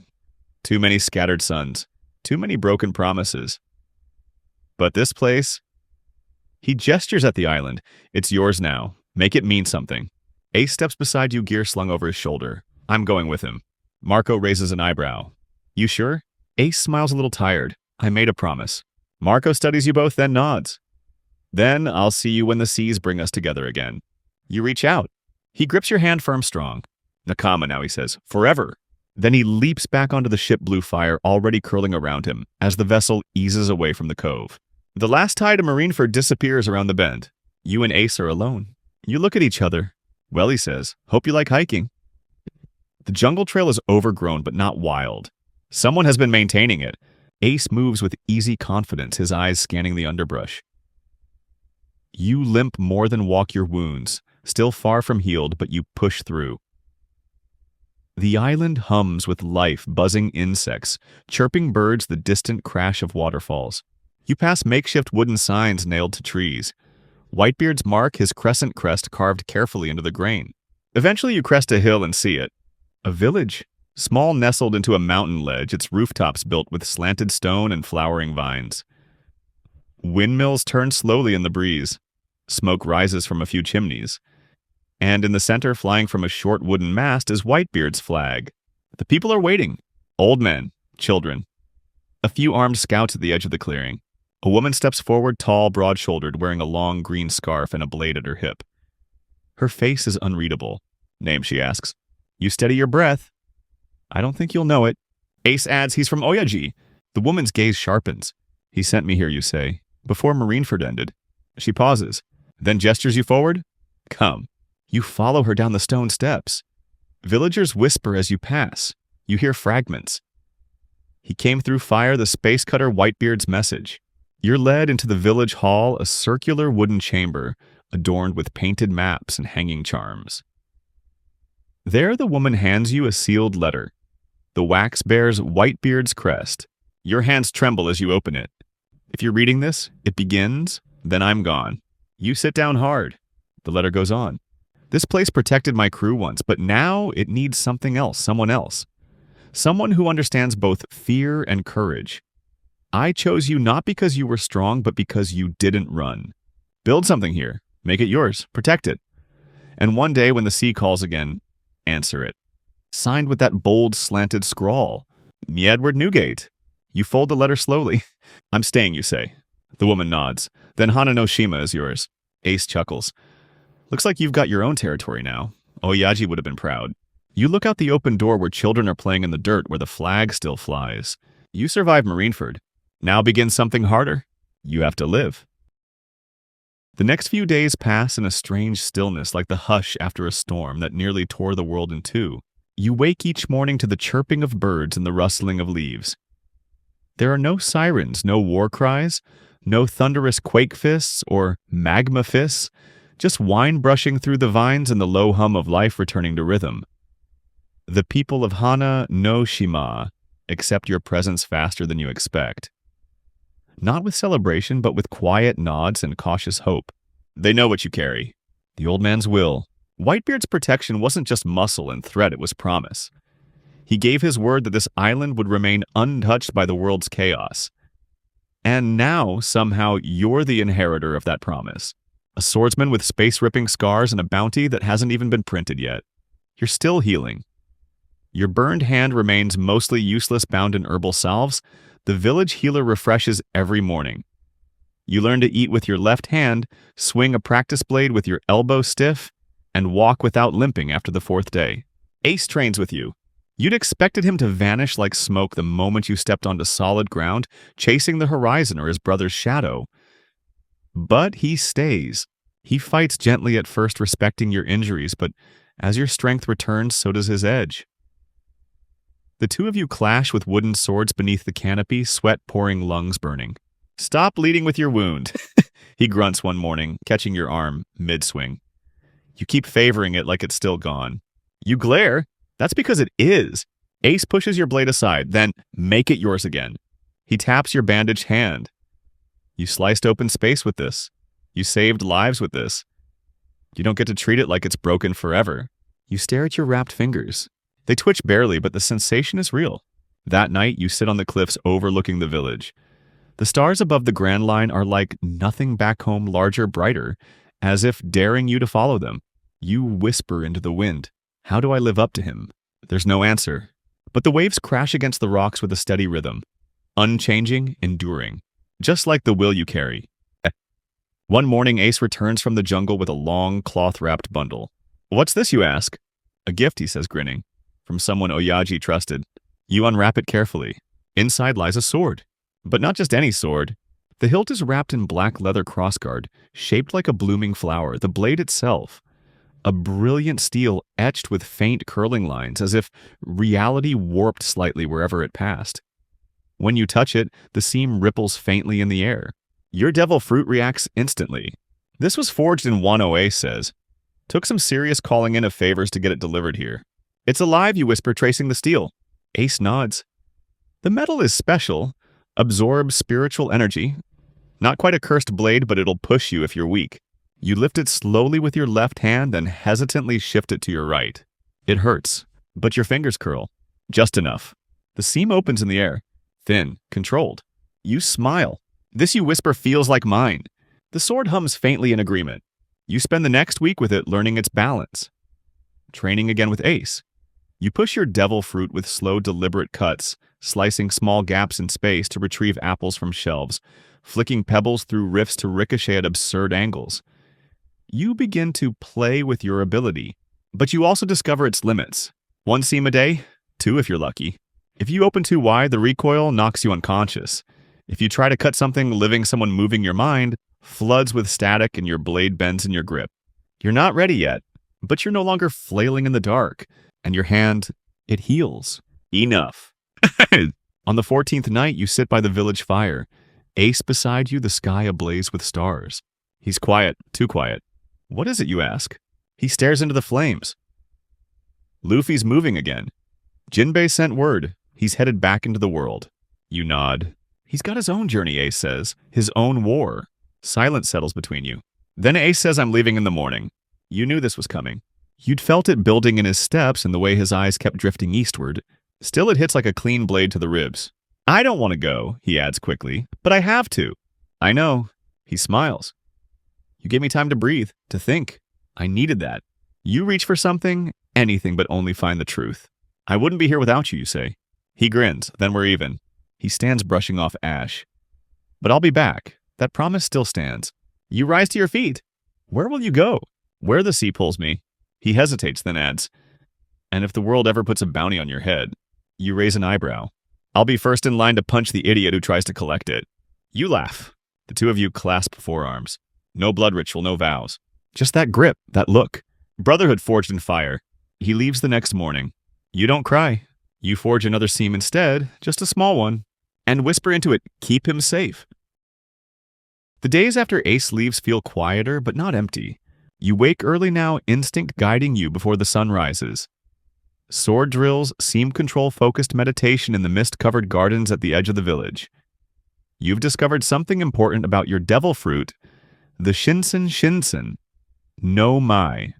Too many scattered suns. Too many broken promises. But this place... He gestures at the island. It's yours now. Make it mean something. Ace steps beside you, gear slung over his shoulder. I'm going with him. Marco raises an eyebrow. You sure? Ace smiles a little tired. I made a promise. Marco studies you both, then nods. Then I'll see you when the seas bring us together again. You reach out. He grips your hand firm strong. Nakama now, he says. Forever. Then he leaps back onto the ship blue fire already curling around him as the vessel eases away from the cove. The last tide of Marineford disappears around the bend. You and Ace are alone. You look at each other. Well, he says, hope you like hiking. The jungle trail is overgrown but not wild. Someone has been maintaining it. Ace moves with easy confidence, his eyes scanning the underbrush. You limp more than walk your wounds, still far from healed, but you push through. The island hums with life, buzzing insects, chirping birds, the distant crash of waterfalls. You pass makeshift wooden signs nailed to trees. Whitebeard's mark, his crescent crest carved carefully into the grain. Eventually you crest a hill and see it. A village. Small, nestled into a mountain ledge, its rooftops built with slanted stone and flowering vines. Windmills turn slowly in the breeze. Smoke rises from a few chimneys. And in the center, flying from a short wooden mast, is Whitebeard's flag. The people are waiting. Old men, children. A few armed scouts at the edge of the clearing. A woman steps forward, tall, broad-shouldered, wearing a long green scarf and a blade at her hip. Her face is unreadable. Name, she asks. You steady your breath. I don't think you'll know it. Ace adds he's from Oyaji. The woman's gaze sharpens. He sent me here, you say, before Marineford ended. She pauses, then gestures you forward. Come. You follow her down the stone steps. Villagers whisper as you pass. You hear fragments. He came through fire, the space cutter Whitebeard's message. You're led into the village hall, a circular wooden chamber adorned with painted maps and hanging charms. There the woman hands you a sealed letter. The wax bears Whitebeard's crest. Your hands tremble as you open it. If you're reading this, it begins, then I'm gone. You sit down hard. The letter goes on. This place protected my crew once, but now it needs something else, someone else. Someone who understands both fear and courage. I chose you not because you were strong, but because you didn't run. Build something here. Make it yours. Protect it. And one day when the sea calls again, answer it. Signed with that bold, slanted scrawl. Me, Edward Newgate. You fold the letter slowly. I'm staying, you say. The woman nods. Then Hana no Shima is yours. Ace chuckles. Looks like you've got your own territory now. Oyaji would have been proud. You look out the open door where children are playing in the dirt where the flag still flies. You survived Marineford. Now begins something harder. You have to live. The next few days pass in a strange stillness like the hush after a storm that nearly tore the world in two. You wake each morning to the chirping of birds and the rustling of leaves. There are no sirens, no war cries, no thunderous quake fists or magma fists, just wine brushing through the vines and the low hum of life returning to rhythm. The people of Hana no Shima accept your presence faster than you expect. Not with celebration, but with quiet nods and cautious hope. They know what you carry. The old man's will. Whitebeard's protection wasn't just muscle and threat, it was promise. He gave his word that this island would remain untouched by the world's chaos. And now, somehow, you're the inheritor of that promise. A swordsman with space-ripping scars and a bounty that hasn't even been printed yet. You're still healing. Your burned hand remains mostly useless bound in herbal salves. The village healer refreshes every morning. You learn to eat with your left hand, swing a practice blade with your elbow stiff, and walk without limping after the 4th day. Ace trains with you. You'd expected him to vanish like smoke the moment you stepped onto solid ground, chasing the horizon or his brother's shadow. But he stays. He fights gently at first, respecting your injuries, but as your strength returns, so does his edge. The two of you clash with wooden swords beneath the canopy, sweat pouring, lungs burning. Stop leading with your wound, he grunts one morning, catching your arm mid-swing. You keep favoring it like it's still gone. You glare. That's because it is. Ace pushes your blade aside, then make it yours again. He taps your bandaged hand. You sliced open space with this. You saved lives with this. You don't get to treat it like it's broken forever. You stare at your wrapped fingers. They twitch barely, but the sensation is real. That night, you sit on the cliffs overlooking the village. The stars above the Grand Line are like nothing back home, larger, brighter, as if daring you to follow them. You whisper into the wind. How do I live up to him? There's no answer. But the waves crash against the rocks with a steady rhythm. Unchanging, enduring. Just like the will you carry. One morning, Ace returns from the jungle with a long, cloth-wrapped bundle. What's this, you ask? A gift, he says, grinning. From someone Oyaji trusted. You unwrap it carefully. Inside lies a sword. But not just any sword. The hilt is wrapped in black leather crossguard, shaped like a blooming flower, the blade itself. A brilliant steel etched with faint curling lines, as if reality warped slightly wherever it passed. When you touch it, the seam ripples faintly in the air. Your devil fruit reacts instantly. This was forged in Wano, Ace says. Took some serious calling in of favors to get it delivered here. It's alive, you whisper, tracing the steel. Ace nods. The metal is special. Absorbs spiritual energy. Not quite a cursed blade, but it'll push you if you're weak. You lift it slowly with your left hand, then hesitantly shift it to your right. It hurts, but your fingers curl. Just enough. The seam opens in the air. Thin, controlled. You smile. This, you whisper, feels like mine. The sword hums faintly in agreement. You spend the next week with it learning its balance. Training again with Ace. You push your devil fruit with slow, deliberate cuts, slicing small gaps in space to retrieve apples from shelves, flicking pebbles through rifts to ricochet at absurd angles. You begin to play with your ability, but you also discover its limits. 1 seam a day, 2 if you're lucky. If you open too wide, the recoil knocks you unconscious. If you try to cut something, living someone moving your mind, floods with static and your blade bends in your grip. You're not ready yet, but you're no longer flailing in the dark, and your hand, it heals. Enough. On the 14th night, you sit by the village fire. Ace beside you, the sky ablaze with stars. He's quiet, too quiet. What is it, you ask? He stares into the flames. Luffy's moving again. Jinbei sent word. He's headed back into the world. You nod. He's got his own journey, Ace says. His own war. Silence settles between you. Then Ace says, I'm leaving in the morning. You knew this was coming. You'd felt it building in his steps and the way his eyes kept drifting eastward. Still, it hits like a clean blade to the ribs. I don't want to go, he adds quickly, but I have to. I know. He smiles. You gave me time to breathe, to think. I needed that. You reach for something, anything but only find the truth. I wouldn't be here without you, you say. He grins, then we're even. He stands brushing off ash. But I'll be back. That promise still stands. You rise to your feet. Where will you go? Where the sea pulls me. He hesitates, then adds, and if the world ever puts a bounty on your head, you raise an eyebrow. I'll be first in line to punch the idiot who tries to collect it. You laugh. The two of you clasp forearms. No blood ritual, no vows. Just that grip, that look. Brotherhood forged in fire. He leaves the next morning. You don't cry. You forge another seam instead, just a small one, and whisper into it, keep him safe. The days after Ace leaves feel quieter, but not empty. You wake early now, instinct guiding you before the sun rises. Sword drills, seam control-focused meditation in the mist-covered gardens at the edge of the village. You've discovered something important about your devil fruit, the shinsen. No mai.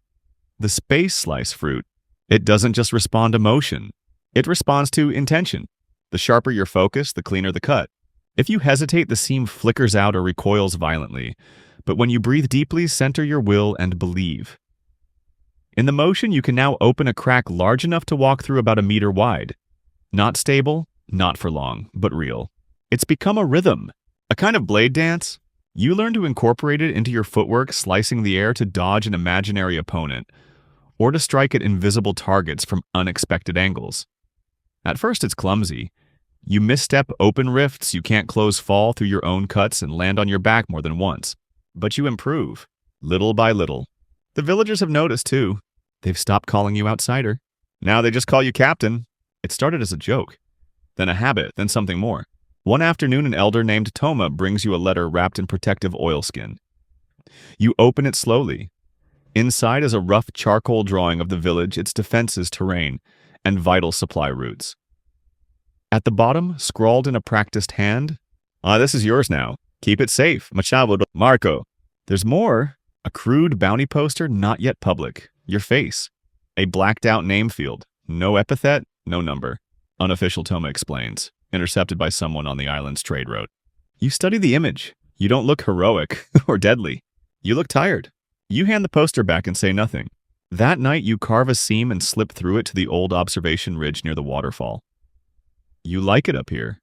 The space slice fruit. It doesn't just respond to motion. It responds to intention. The sharper your focus, the cleaner the cut. If you hesitate, the seam flickers out or recoils violently. But when you breathe deeply, center your will and believe. In the motion, you can now open a crack large enough to walk through about a meter wide. Not stable, not for long, but real. It's become a rhythm, a kind of blade dance. You learn to incorporate it into your footwork, slicing the air to dodge an imaginary opponent, or to strike at invisible targets from unexpected angles. At first, it's clumsy. You misstep open rifts, you can't close fall through your own cuts and land on your back more than once. But you improve, little by little. The villagers have noticed, too. They've stopped calling you outsider. Now they just call you captain. It started as a joke, then a habit, then something more. One afternoon, an elder named Toma brings you a letter wrapped in protective oilskin. You open it slowly. Inside is a rough charcoal drawing of the village, its defenses, terrain, and vital supply routes. At the bottom, scrawled in a practiced hand, this is yours now. Keep it safe. Machado Marco. There's more. A crude bounty poster not yet public. Your face. A blacked-out name field. No epithet, no number. Unofficial, Toma explains, intercepted by someone on the island's trade route. You study the image. You don't look heroic or deadly. You look tired. You hand the poster back and say nothing. That night, you carve a seam and slip through it to the old observation ridge near the waterfall. You like it up here.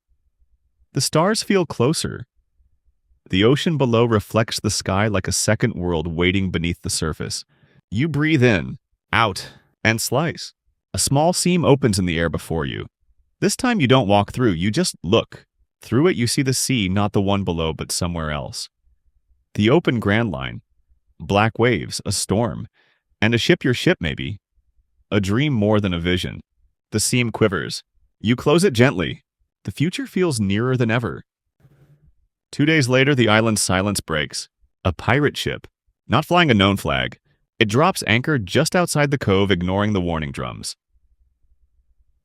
The stars feel closer. The ocean below reflects the sky like a second world waiting beneath the surface. You breathe in, out, and slice. A small seam opens in the air before you. This time you don't walk through, you just look. Through it you see the sea, not the one below, but somewhere else. The open Grand Line. Black waves, a storm. And a ship your ship, maybe. A dream more than a vision. The seam quivers. You close it gently. The future feels nearer than ever. 2 days later, the island's silence breaks. A pirate ship, not flying a known flag. It drops anchor just outside the cove, ignoring the warning drums.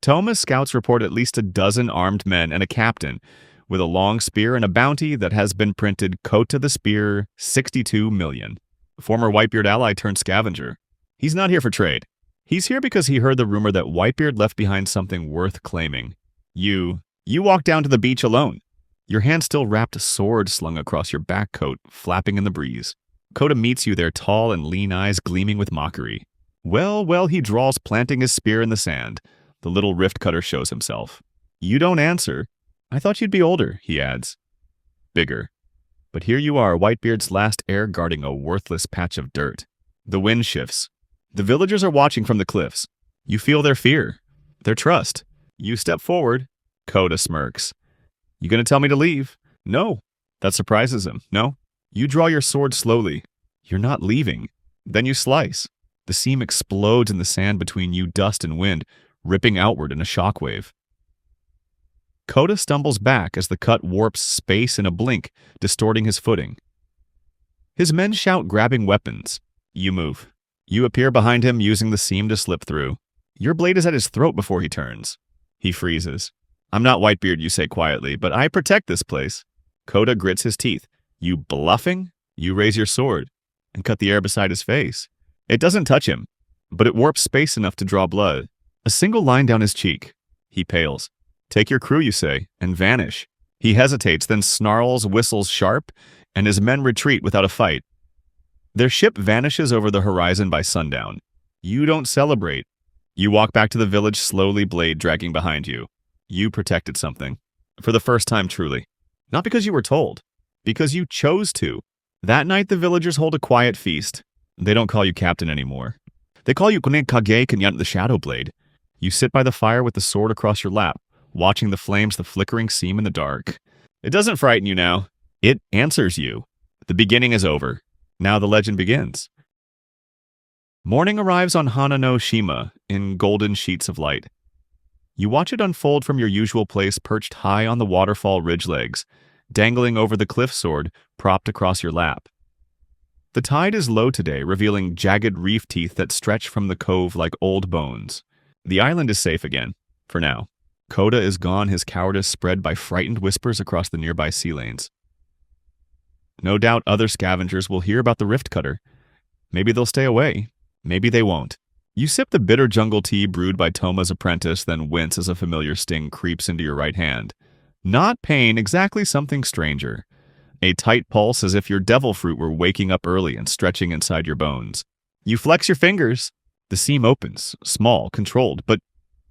Toma's scouts report at least a dozen armed men and a captain, with a long spear and a bounty that has been printed Kota the Spear, 62 million. Former Whitebeard ally turned scavenger. He's not here for trade. He's here because he heard the rumor that Whitebeard left behind something worth claiming. You walk down to the beach alone. Your hand still wrapped a sword slung across your back coat, flapping in the breeze. Kota meets you there, tall and lean eyes gleaming with mockery. Well, he drawls, planting his spear in the sand. The little rift cutter shows himself. You don't answer. I thought you'd be older, he adds. Bigger. But here you are, Whitebeard's last heir guarding a worthless patch of dirt. The wind shifts. The villagers are watching from the cliffs. You feel their fear, their trust. You step forward. Kota smirks. You gonna tell me to leave? No. That surprises him. No. You draw your sword slowly. You're not leaving. Then you slice. The seam explodes in the sand between you, dust and wind, ripping outward in a shockwave. Kota stumbles back as the cut warps space in a blink, distorting his footing. His men shout, grabbing weapons. You move. You appear behind him, using the seam to slip through. Your blade is at his throat before he turns. He freezes. I'm not Whitebeard, you say quietly, but I protect this place. Kota grits his teeth. You bluffing? You raise your sword and cut the air beside his face. It doesn't touch him, but it warps space enough to draw blood. A single line down his cheek. He pales. Take your crew, you say, and vanish. He hesitates, then snarls, whistles sharp, and his men retreat without a fight. Their ship vanishes over the horizon by sundown. You don't celebrate. You walk back to the village, slowly, blade dragging behind you. You protected something. For the first time, truly. Not because you were told. Because you chose to. That night, the villagers hold a quiet feast. They don't call you captain anymore. They call you Kone Kage Kenyan the Shadow Blade. You sit by the fire with the sword across your lap, watching the flames, the flickering seam in the dark. It doesn't frighten you now. It answers you. The beginning is over. Now the legend begins. Morning arrives on Hana no Shima in golden sheets of light. You watch it unfold from your usual place perched high on the waterfall ridge legs, dangling over the cliff sword propped across your lap. The tide is low today, revealing jagged reef teeth that stretch from the cove like old bones. The island is safe again, for now. Koda is gone, his cowardice spread by frightened whispers across the nearby sea lanes. No doubt other scavengers will hear about the rift cutter. Maybe they'll stay away. Maybe they won't. You sip the bitter jungle tea brewed by Toma's apprentice, then wince as a familiar sting creeps into your right hand. Not pain, exactly something stranger. A tight pulse as if your devil fruit were waking up early and stretching inside your bones. You flex your fingers. The seam opens, small, controlled, but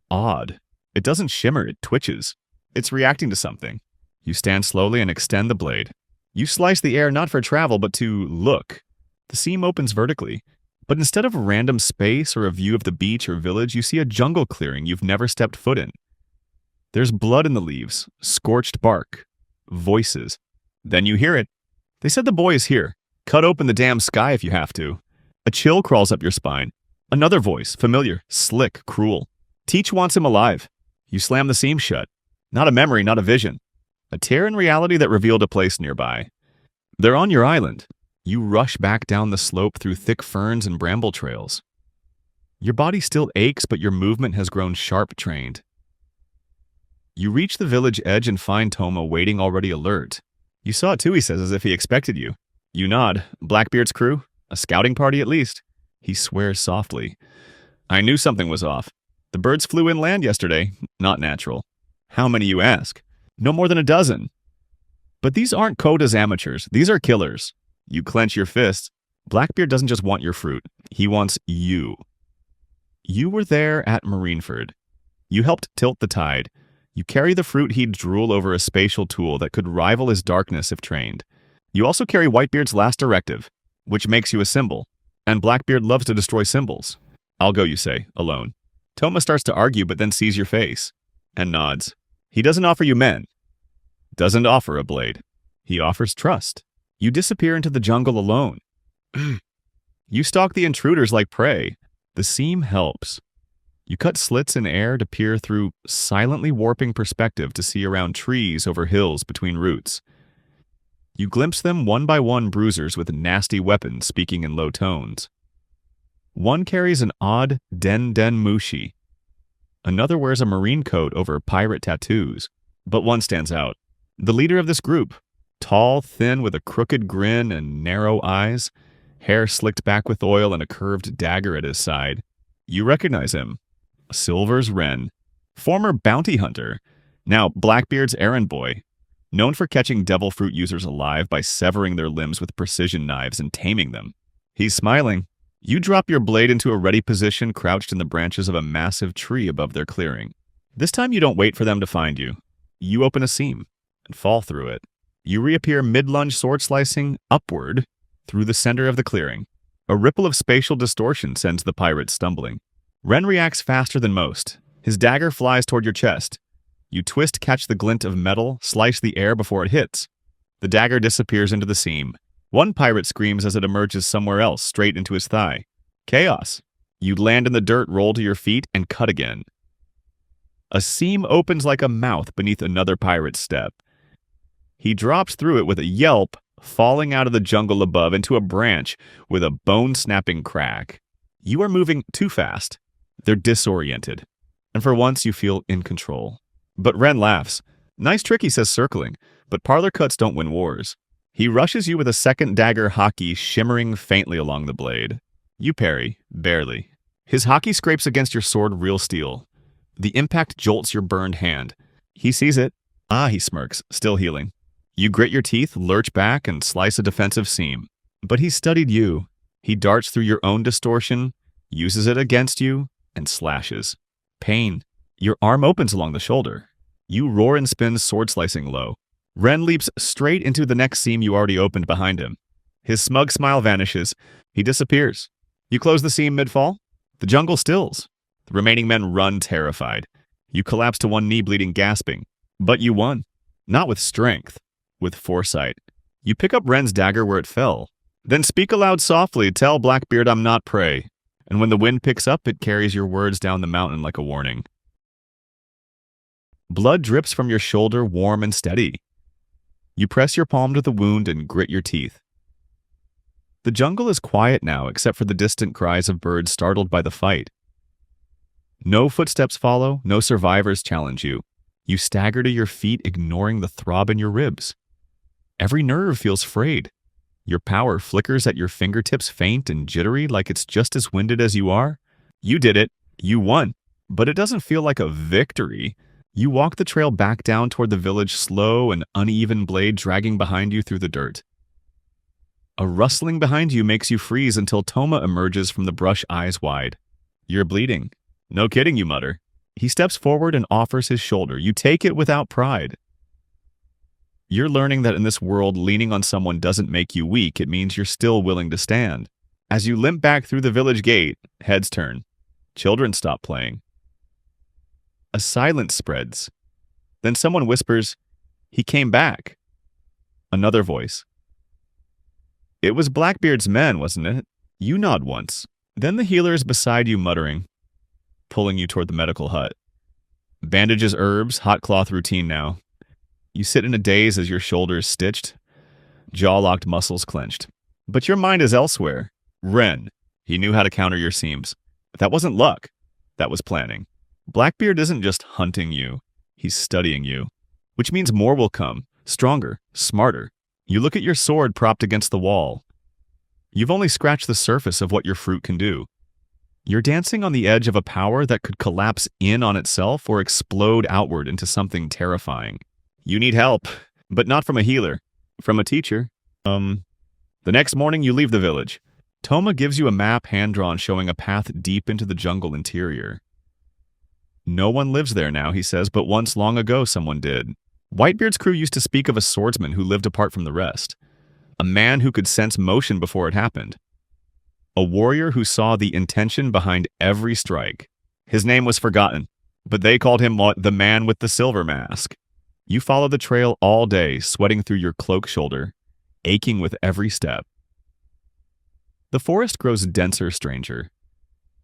odd. It doesn't shimmer, it twitches. It's reacting to something. You stand slowly and extend the blade. You slice the air not for travel, but to look. The seam opens vertically. But instead of random space or a view of the beach or village, you see a jungle clearing you've never stepped foot in. There's blood in the leaves, scorched bark, voices. Then you hear it. They said the boy is here. Cut open the damn sky if you have to. A chill crawls up your spine. Another voice, familiar, slick, cruel. Teach wants him alive. You slam the seam shut. Not a memory, not a vision. A tear in reality that revealed a place nearby. They're on your island. You rush back down the slope through thick ferns and bramble trails. Your body still aches, but your movement has grown sharp-trained. You reach the village edge and find Toma waiting already alert. You saw it too, he says, as if he expected you. You nod. Blackbeard's crew? A scouting party at least. He swears softly. I knew something was off. The birds flew inland yesterday. Not natural. How many, you ask? No more than a dozen. But these aren't Koda's amateurs. These are killers. You clench your fists. Blackbeard doesn't just want your fruit. He wants you. You were there at Marineford. You helped tilt the tide. You carry the fruit he'd drool over a spatial tool that could rival his darkness if trained. You also carry Whitebeard's last directive, which makes you a symbol. And Blackbeard loves to destroy symbols. I'll go, you say, alone. Toma starts to argue, but then sees your face. And nods. He doesn't offer you men. Doesn't offer a blade. He offers trust. You disappear into the jungle alone. You stalk the intruders like prey. The seam helps. You cut slits in air to peer through silently warping perspective to see around trees over hills between roots. You glimpse them one by one, bruisers with nasty weapons speaking in low tones. One carries an odd den mushi. Another wears a marine coat over pirate tattoos. But one stands out. The leader of this group. Tall, thin, with a crooked grin and narrow eyes, hair slicked back with oil and a curved dagger at his side. You recognize him. Silver's Wren, former bounty hunter, now Blackbeard's errand boy, known for catching devil fruit users alive by severing their limbs with precision knives and taming them. He's smiling. You drop your blade into a ready position, crouched in the branches of a massive tree above their clearing. This time you don't wait for them to find you. You open a seam and fall through it. You reappear mid-lunge sword slicing upward through the center of the clearing. A ripple of spatial distortion sends the pirate stumbling. Wren reacts faster than most. His dagger flies toward your chest. You twist, catch the glint of metal, slice the air before it hits. The dagger disappears into the seam. One pirate screams as it emerges somewhere else, straight into his thigh. Chaos. You land in the dirt, roll to your feet, and cut again. A seam opens like a mouth beneath another pirate's step. He drops through it with a yelp, falling out of the jungle above into a branch with a bone-snapping crack. You are moving too fast. They're disoriented. And for once, you feel in control. But Wren laughs. Nice trick, he says, circling. But parlor cuts don't win wars. He rushes you with a second dagger hockey shimmering faintly along the blade. You parry, barely. His hockey scrapes against your sword real steel. The impact jolts your burned hand. He sees it. Ah, he smirks, still healing. You grit your teeth, lurch back, and slice a defensive seam. But he studied you. He darts through your own distortion, uses it against you, and slashes. Pain. Your arm opens along the shoulder. You roar and spin, sword-slicing low. Wren leaps straight into the next seam you already opened behind him. His smug smile vanishes. He disappears. You close the seam mid-fall. The jungle stills. The remaining men run terrified. You collapse to one knee, bleeding, gasping. But you won. Not with strength. With foresight. You pick up Wren's dagger where it fell. Then speak aloud softly, tell Blackbeard I'm not prey. And when the wind picks up, it carries your words down the mountain like a warning. Blood drips from your shoulder, warm and steady. You press your palm to the wound and grit your teeth. The jungle is quiet now, except for the distant cries of birds startled by the fight. No footsteps follow, no survivors challenge you. You stagger to your feet, ignoring the throb in your ribs. Every nerve feels frayed. Your power flickers at your fingertips, faint and jittery, like it's just as winded as you are. You did it. You won. But it doesn't feel like a victory. You walk the trail back down toward the village, slow and uneven blade dragging behind you through the dirt. A rustling behind you makes you freeze until Toma emerges from the brush, eyes wide. You're bleeding. No kidding, you mutter. He steps forward and offers his shoulder. You take it without pride. You're learning that in this world, leaning on someone doesn't make you weak. It means you're still willing to stand. As you limp back through the village gate, heads turn. Children stop playing. A silence spreads. Then someone whispers, "He came back." Another voice. "It was Blackbeard's men, wasn't it?" You nod once. Then the healer is beside you, muttering, pulling you toward the medical hut. Bandages, herbs, hot cloth routine now. You sit in a daze as your shoulders stitched, jaw-locked, muscles clenched. But your mind is elsewhere. Ren. He knew how to counter your seams. That wasn't luck. That was planning. Blackbeard isn't just hunting you. He's studying you. Which means more will come. Stronger. Smarter. You look at your sword propped against the wall. You've only scratched the surface of what your fruit can do. You're dancing on the edge of a power that could collapse in on itself or explode outward into something terrifying. You need help, but not from a healer. From a teacher. The next morning you leave the village. Toma gives you a map hand-drawn showing a path deep into the jungle interior. No one lives there now, he says, but once long ago someone did. Whitebeard's crew used to speak of a swordsman who lived apart from the rest. A man who could sense motion before it happened. A warrior who saw the intention behind every strike. His name was forgotten, but they called him the man with the silver mask. You follow the trail all day, sweating through your cloak shoulder, aching with every step. The forest grows denser, stranger.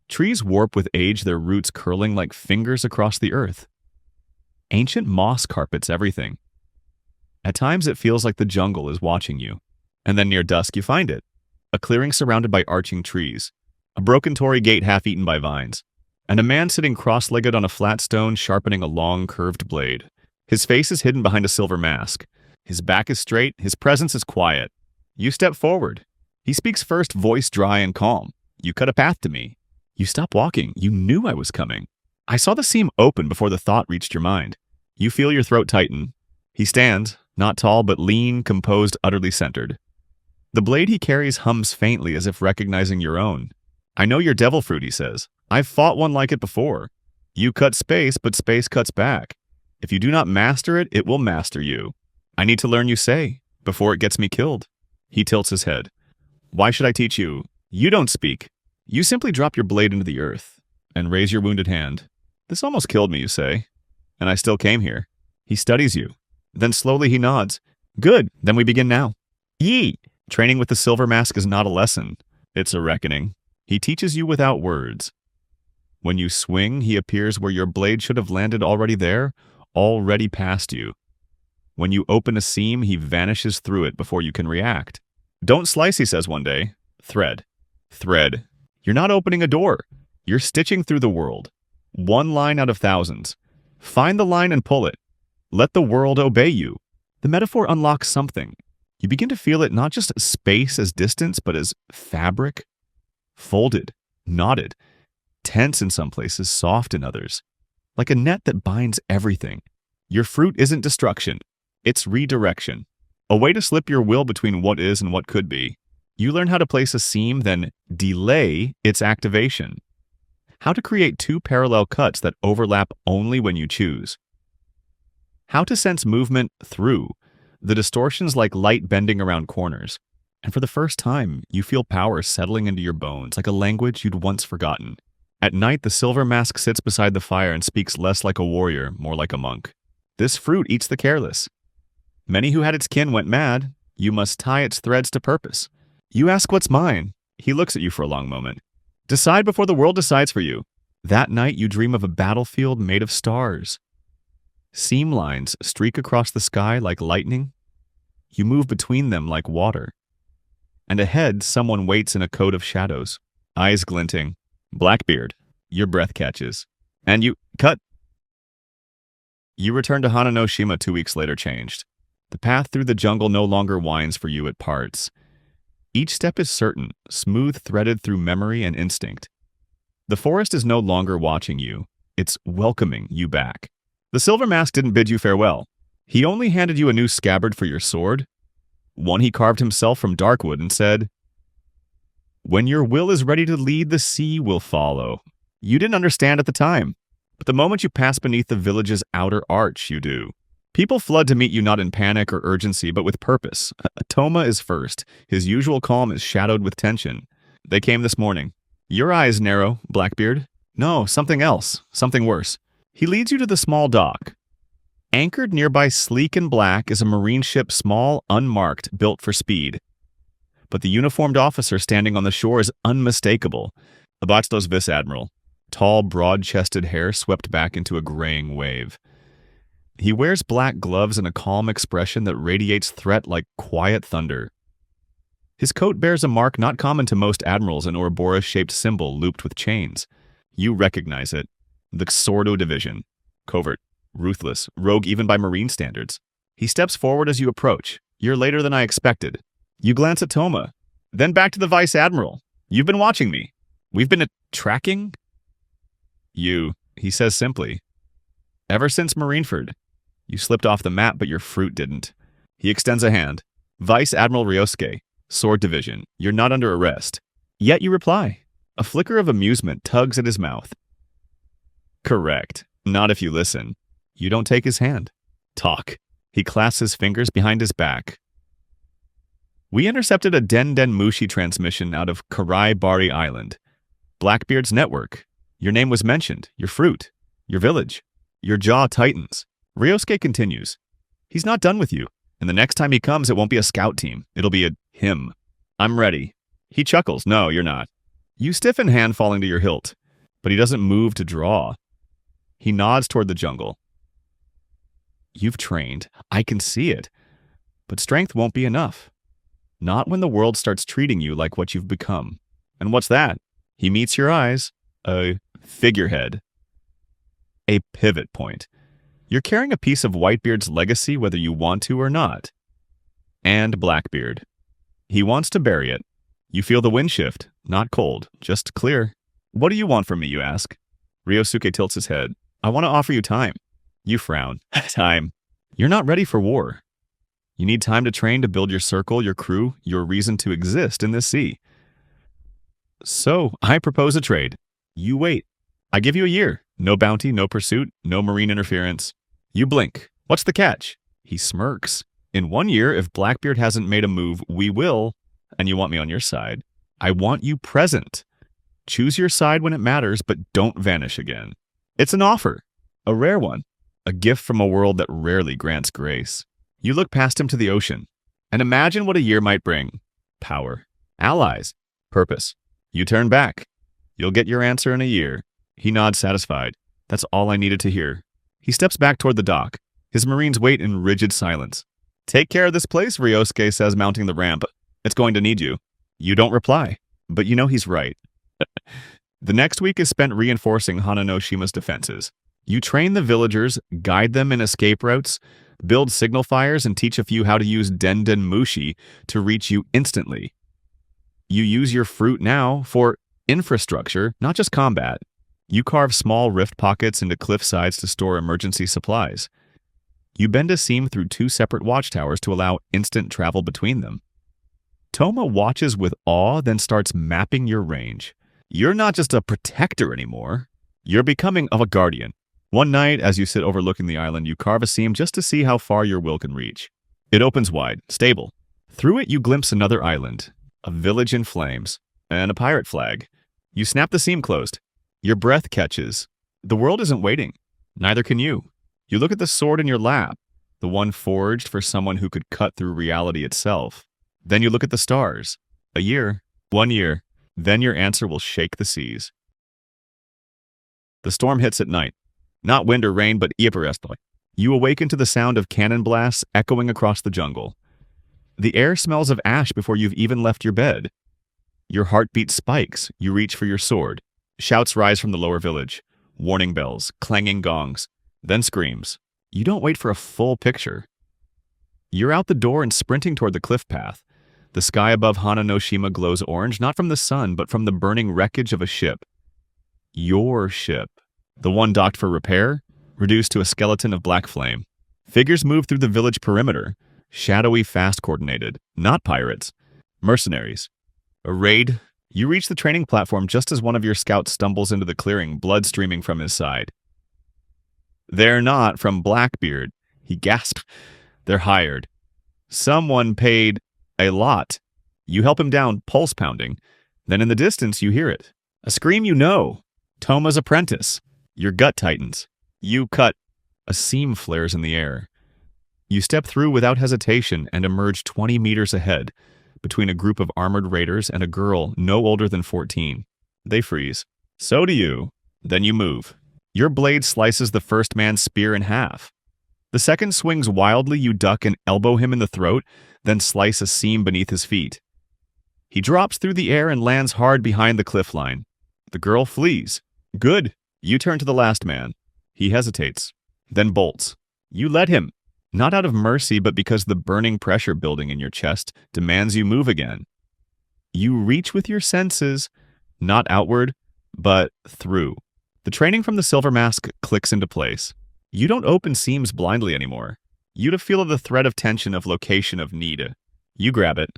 Trees warp with age, their roots curling like fingers across the earth. Ancient moss carpets everything. At times it feels like the jungle is watching you. And then near dusk you find it. A clearing surrounded by arching trees. A broken torii gate half-eaten by vines. And a man sitting cross-legged on a flat stone sharpening a long, curved blade. His face is hidden behind a silver mask. His back is straight, his presence is quiet. You step forward. He speaks first, voice dry and calm. You cut a path to me. You stop walking. You knew I was coming. I saw the seam open before the thought reached your mind. You feel your throat tighten. He stands, not tall but lean, composed, utterly centered. The blade he carries hums faintly as if recognizing your own. I know your devil fruit, he says. I've fought one like it before. You cut space, but space cuts back. If you do not master it, it will master you. I need to learn, you say, before it gets me killed. He tilts his head. Why should I teach you? You don't speak. You simply drop your blade into the earth and raise your wounded hand. This almost killed me, you say, and I still came here. He studies you. Then slowly he nods. Good, then we begin now. Yee! Training with the silver mask is not a lesson. It's a reckoning. He teaches you without words. When you swing, he appears where your blade should have landed already there, already past you. When you open a seam, he vanishes through it before you can react. Don't slice, he says one day. Thread. Thread. You're not opening a door. You're stitching through the world. One line out of thousands. Find the line and pull it. Let the world obey you. The metaphor unlocks something. You begin to feel it not just as space, as distance, but as fabric. Folded, knotted, tense in some places, soft in others. Like a net that binds everything. Your fruit isn't destruction. It's redirection. A way to slip your will between what is and what could be. You learn how to place a seam, then delay its activation. How to create two parallel cuts that overlap only when you choose. How to sense movement through, the distortions like light bending around corners. And for the first time, you feel power settling into your bones like a language you'd once forgotten. At night, the silver mask sits beside the fire and speaks less like a warrior, more like a monk. This fruit eats the careless. Many who had its kin went mad. You must tie its threads to purpose. You ask what's mine. He looks at you for a long moment. Decide before the world decides for you. That night you dream of a battlefield made of stars. Seam lines streak across the sky like lightning. You move between them like water. And ahead, someone waits in a coat of shadows, eyes glinting. Blackbeard, your breath catches. And you cut. You return to Hananoshima 2 weeks later changed. The path through the jungle no longer winds for you at parts. Each step is certain, smooth threaded through memory and instinct. The forest is no longer watching you. It's welcoming you back. The Silver Mask didn't bid you farewell. He only handed you a new scabbard for your sword, one he carved himself from darkwood, and said, "When your will is ready to lead, the sea will follow." You didn't understand at the time, but the moment you pass beneath the village's outer arch, you do. People flood to meet you not in panic or urgency, but with purpose. Toma is first. His usual calm is shadowed with tension. They came this morning. Your eyes narrow, Blackbeard. No, something else. Something worse. He leads you to the small dock. Anchored nearby, sleek and black, is a marine ship, small, unmarked, built for speed. But the uniformed officer standing on the shore is unmistakable. Bastos vice-admiral. Tall, broad-chested hair swept back into a graying wave. He wears black gloves and a calm expression that radiates threat like quiet thunder. His coat bears a mark not common to most admirals, an Ouroboros-shaped symbol looped with chains. You recognize it. The Sordo Division. Covert. Ruthless. Rogue even by marine standards. He steps forward as you approach. You're later than I expected. You glance at Toma. Then back to the Vice Admiral. You've been watching me. We've been tracking? He says simply. Ever since Marineford. You slipped off the map, but your fruit didn't. He extends a hand. Vice Admiral Ryosuke, Sword Division, you're not under arrest. Yet you reply. A flicker of amusement tugs at his mouth. Correct. Not if you listen. You don't take his hand. Talk. He clasps his fingers behind his back. We intercepted a Den Mushi transmission out of Karai Bari Island. Blackbeard's network. Your name was mentioned. Your fruit. Your village. Your jaw tightens. Ryosuke continues. He's not done with you, and the next time he comes, it won't be a scout team. It'll be a him. I'm ready. He chuckles. No, you're not. You stiffen, hand falling to your hilt, but he doesn't move to draw. He nods toward the jungle. You've trained. I can see it. But strength won't be enough. Not when the world starts treating you like what you've become. And what's that? He meets your eyes. A figurehead. A pivot point. You're carrying a piece of Whitebeard's legacy whether you want to or not. And Blackbeard. He wants to bury it. You feel the wind shift. Not cold, just clear. What do you want from me, you ask? Ryosuke tilts his head. I want to offer you time. You frown. Time. You're not ready for war. You need time to train, to build your circle, your crew, your reason to exist in this sea. So, I propose a trade. You wait. I give you a year. No bounty, no pursuit, no marine interference. You blink. What's the catch? He smirks. In 1 year, if Blackbeard hasn't made a move, we will. And you want me on your side. I want you present. Choose your side when it matters, but don't vanish again. It's an offer. A rare one. A gift from a world that rarely grants grace. You look past him to the ocean. And imagine what a year might bring. Power. Allies. Purpose. You turn back. You'll get your answer in a year. He nods satisfied. That's all I needed to hear. He steps back toward the dock. His marines wait in rigid silence. Take care of this place, Ryosuke says, mounting the ramp. It's going to need you. You don't reply, but you know he's right. The next week is spent reinforcing Hananoshima's defenses. You train the villagers, guide them in escape routes, build signal fires, and teach a few how to use Den Mushi to reach you instantly. You use your fruit now for infrastructure, not just combat. You carve small rift pockets into cliff sides to store emergency supplies. You bend a seam through 2 separate watchtowers to allow instant travel between them. Toma watches with awe, then starts mapping your range. You're not just a protector anymore. You're becoming a guardian. One night, as you sit overlooking the island, you carve a seam just to see how far your will can reach. It opens wide, stable. Through it, you glimpse another island, a village in flames, and a pirate flag. You snap the seam closed. Your breath catches. The world isn't waiting. Neither can you. You look at the sword in your lap, the one forged for someone who could cut through reality itself. Then you look at the stars. A year. 1 year. Then your answer will shake the seas. The storm hits at night. Not wind or rain, but Iparestoi. You awaken to the sound of cannon blasts echoing across the jungle. The air smells of ash before you've even left your bed. Your heartbeat spikes. You reach for your sword. Shouts rise from the lower village. Warning bells, clanging gongs, then screams. You don't wait for a full picture. You're out the door and sprinting toward the cliff path. The sky above Hananoshima glows orange, not from the sun, but from the burning wreckage of a ship. Your ship. The one docked for repair, reduced to a skeleton of black flame. Figures move through the village perimeter, shadowy, fast-coordinated. Not pirates. Mercenaries. A raid. You reach the training platform just as one of your scouts stumbles into the clearing, blood streaming from his side. They're not from Blackbeard. He gasped. They're hired. Someone paid a lot. You help him down, pulse pounding. Then in the distance, you hear it. A scream you know. Toma's apprentice. Your gut tightens. You cut. A seam flares in the air. You step through without hesitation and emerge 20 meters ahead, between a group of armored raiders and a girl no older than 14. They freeze. So do you. Then you move. Your blade slices the first man's spear in half. The second swings wildly. You duck and elbow him in the throat, then slice a seam beneath his feet. He drops through the air and lands hard behind the cliff line. The girl flees. Good. You turn to the last man. He hesitates, then bolts. You let him. Not out of mercy, but because the burning pressure building in your chest demands you move again. You reach with your senses, not outward, but through. The training from the silver mask clicks into place. You don't open seams blindly anymore. You feel the thread of tension of location of need. You grab it,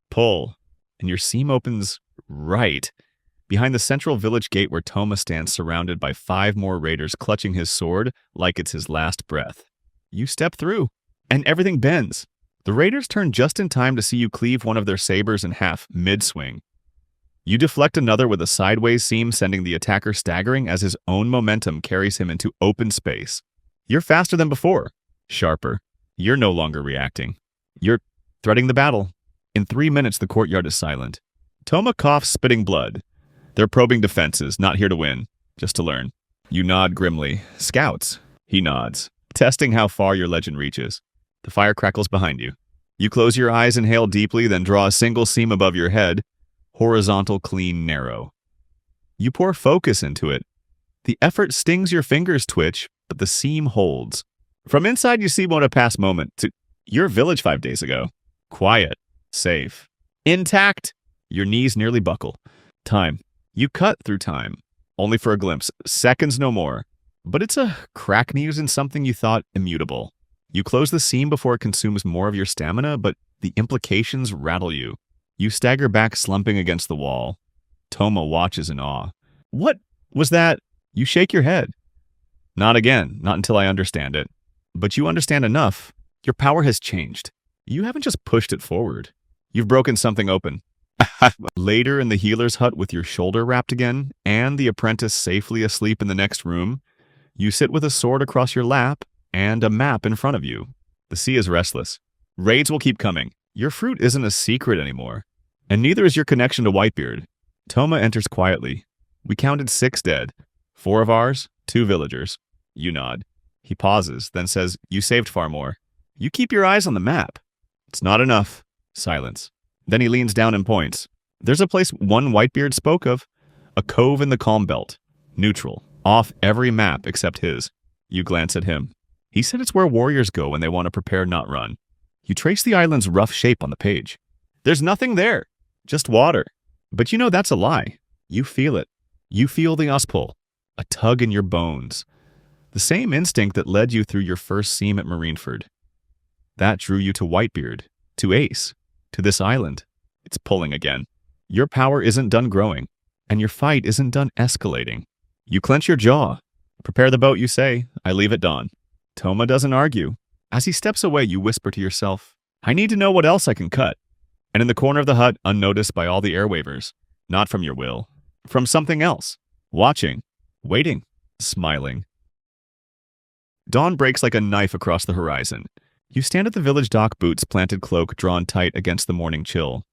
pull, and your seam opens right behind the central village gate where Toma stands surrounded by 5 more raiders clutching his sword like it's his last breath. You step through, and everything bends. The raiders turn just in time to see you cleave one of their sabers in half mid-swing. You deflect another with a sideways seam, sending the attacker staggering as his own momentum carries him into open space. You're faster than before, sharper. You're no longer reacting. You're threading the battle. In 3 minutes, the courtyard is silent. Toma coughs, spitting blood. They're probing defenses, not here to win, just to learn. You nod grimly. Scouts. He nods, testing how far your legend reaches. The fire crackles behind you. You close your eyes, inhale deeply, then draw a single seam above your head. Horizontal, clean, narrow. You pour focus into it. The effort stings your fingers twitch, but the seam holds. From inside, you see what a past moment to your village 5 days ago. Quiet, safe, intact. Your knees nearly buckle. Time. You cut through time, only for a glimpse, seconds no more. But it's a crack news in something you thought immutable. You close the seam before it consumes more of your stamina, but the implications rattle you. You stagger back, slumping against the wall. Toma watches in awe. What was that? You shake your head. Not again, not until I understand it. But you understand enough. Your power has changed. You haven't just pushed it forward. You've broken something open. Later in the healer's hut with your shoulder wrapped again, and the apprentice safely asleep in the next room, you sit with a sword across your lap and a map in front of you. The sea is restless. Raids will keep coming. Your fruit isn't a secret anymore. And neither is your connection to Whitebeard. Toma enters quietly. We counted 6 dead. 4 of ours, 2 villagers. You nod. He pauses, then says, you saved far more. You keep your eyes on the map. It's not enough. Silence. Then he leans down and points. There's a place one Whitebeard spoke of. A cove in the calm belt. Neutral. Off every map except his. You glance at him. He said it's where warriors go when they want to prepare, not run. You trace the island's rough shape on the page. There's nothing there. Just water. But you know that's a lie. You feel it. You feel the pull. A tug in your bones. The same instinct that led you through your first seam at Marineford. That drew you to Whitebeard, to Ace, to this island. It's pulling again. Your power isn't done growing, and your fight isn't done escalating. You clench your jaw. Prepare the boat, you say. I leave at dawn. Toma doesn't argue. As he steps away, you whisper to yourself, I need to know what else I can cut. And in the corner of the hut, unnoticed by all the airwavers, not from your will, from something else, watching, waiting, smiling. Dawn breaks like a knife across the horizon. You stand at the village dock, boots planted, cloak drawn tight against the morning chill.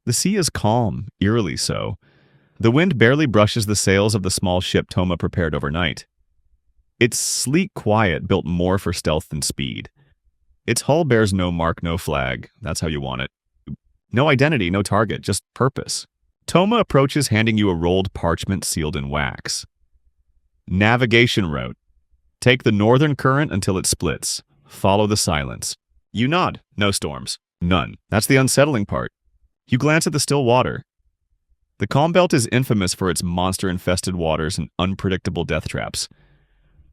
The sea is calm, eerily so. The wind barely brushes the sails of the small ship Toma prepared overnight. It's sleek quiet, built more for stealth than speed. Its hull bears no mark, no flag. That's how you want it. No identity, no target, just purpose. Toma approaches, handing you a rolled parchment sealed in wax. Navigation route. Take the northern current until it splits. Follow the silence. You nod. No storms. None. That's the unsettling part. You glance at the still water. The Calm Belt is infamous for its monster-infested waters and unpredictable death traps.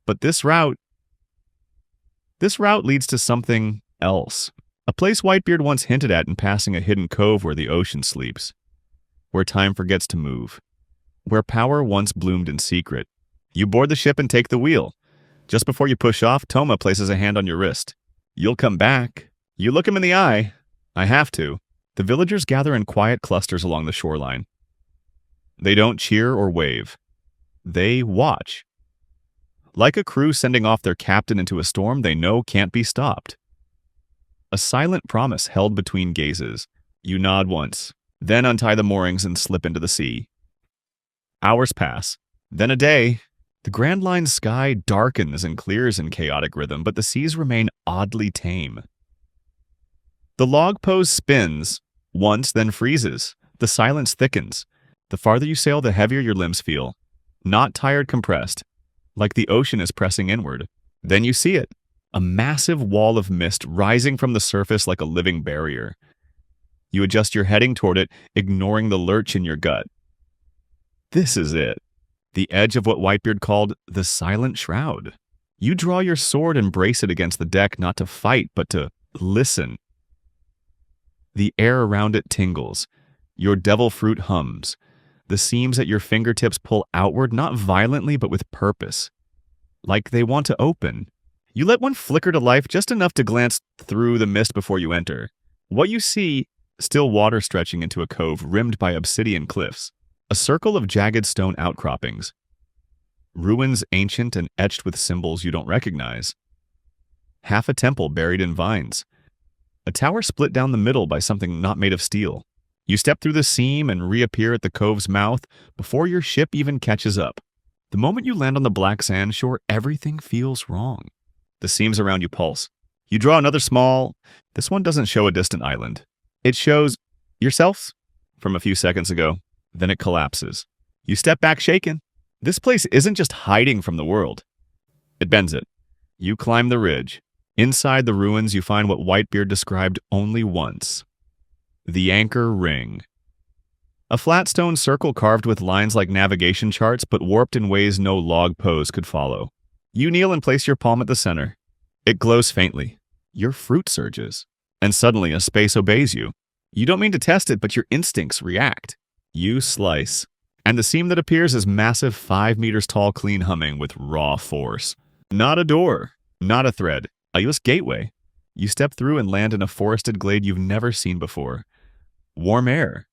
But this route leads to something else. A place Whitebeard once hinted at in passing, a hidden cove where the ocean sleeps. Where time forgets to move. Where power once bloomed in secret. You board the ship and take the wheel. Just before you push off, Toma places a hand on your wrist. You'll come back. You look him in the eye. I have to. The villagers gather in quiet clusters along the shoreline. They don't cheer or wave. They watch. Like a crew sending off their captain into a storm they know can't be stopped. A silent promise held between gazes. You nod once, then untie the moorings and slip into the sea. Hours pass, then a day. The Grand Line's sky darkens and clears in chaotic rhythm, but the seas remain oddly tame. The log pose spins, once, then freezes. The silence thickens. The farther you sail, the heavier your limbs feel. Not tired, compressed. Like the ocean is pressing inward. Then you see it. A massive wall of mist rising from the surface like a living barrier. You adjust your heading toward it, ignoring the lurch in your gut. This is it. The edge of what Whitebeard called the silent shroud. You draw your sword and brace it against the deck, not to fight, but to listen. The air around it tingles. Your devil fruit hums. The seams at your fingertips pull outward, not violently, but with purpose. Like they want to open. You let one flicker to life, just enough to glance through the mist before you enter. What you see, still water stretching into a cove rimmed by obsidian cliffs. A circle of jagged stone outcroppings. Ruins ancient and etched with symbols you don't recognize. Half a temple buried in vines. A tower split down the middle by something not made of steel. You step through the seam and reappear at the cove's mouth before your ship even catches up. The moment you land on the black sand shore, everything feels wrong. The seams around you pulse. You draw another small... This one doesn't show a distant island. It shows yourself from a few seconds ago. Then it collapses. You step back shaken. This place isn't just hiding from the world. It bends it. You climb the ridge. Inside the ruins, you find what Whitebeard described only once. The Anchor Ring. A flat stone circle carved with lines like navigation charts, but warped in ways no log pose could follow. You kneel and place your palm at the center. It glows faintly. Your fruit surges. And suddenly a space obeys you. You don't mean to test it, but your instincts react. You slice. And the seam that appears is massive, 5 meters tall, clean humming with raw force. Not a door. Not a thread. A U.S. gateway. You step through and land in a forested glade you've never seen before. Warm air.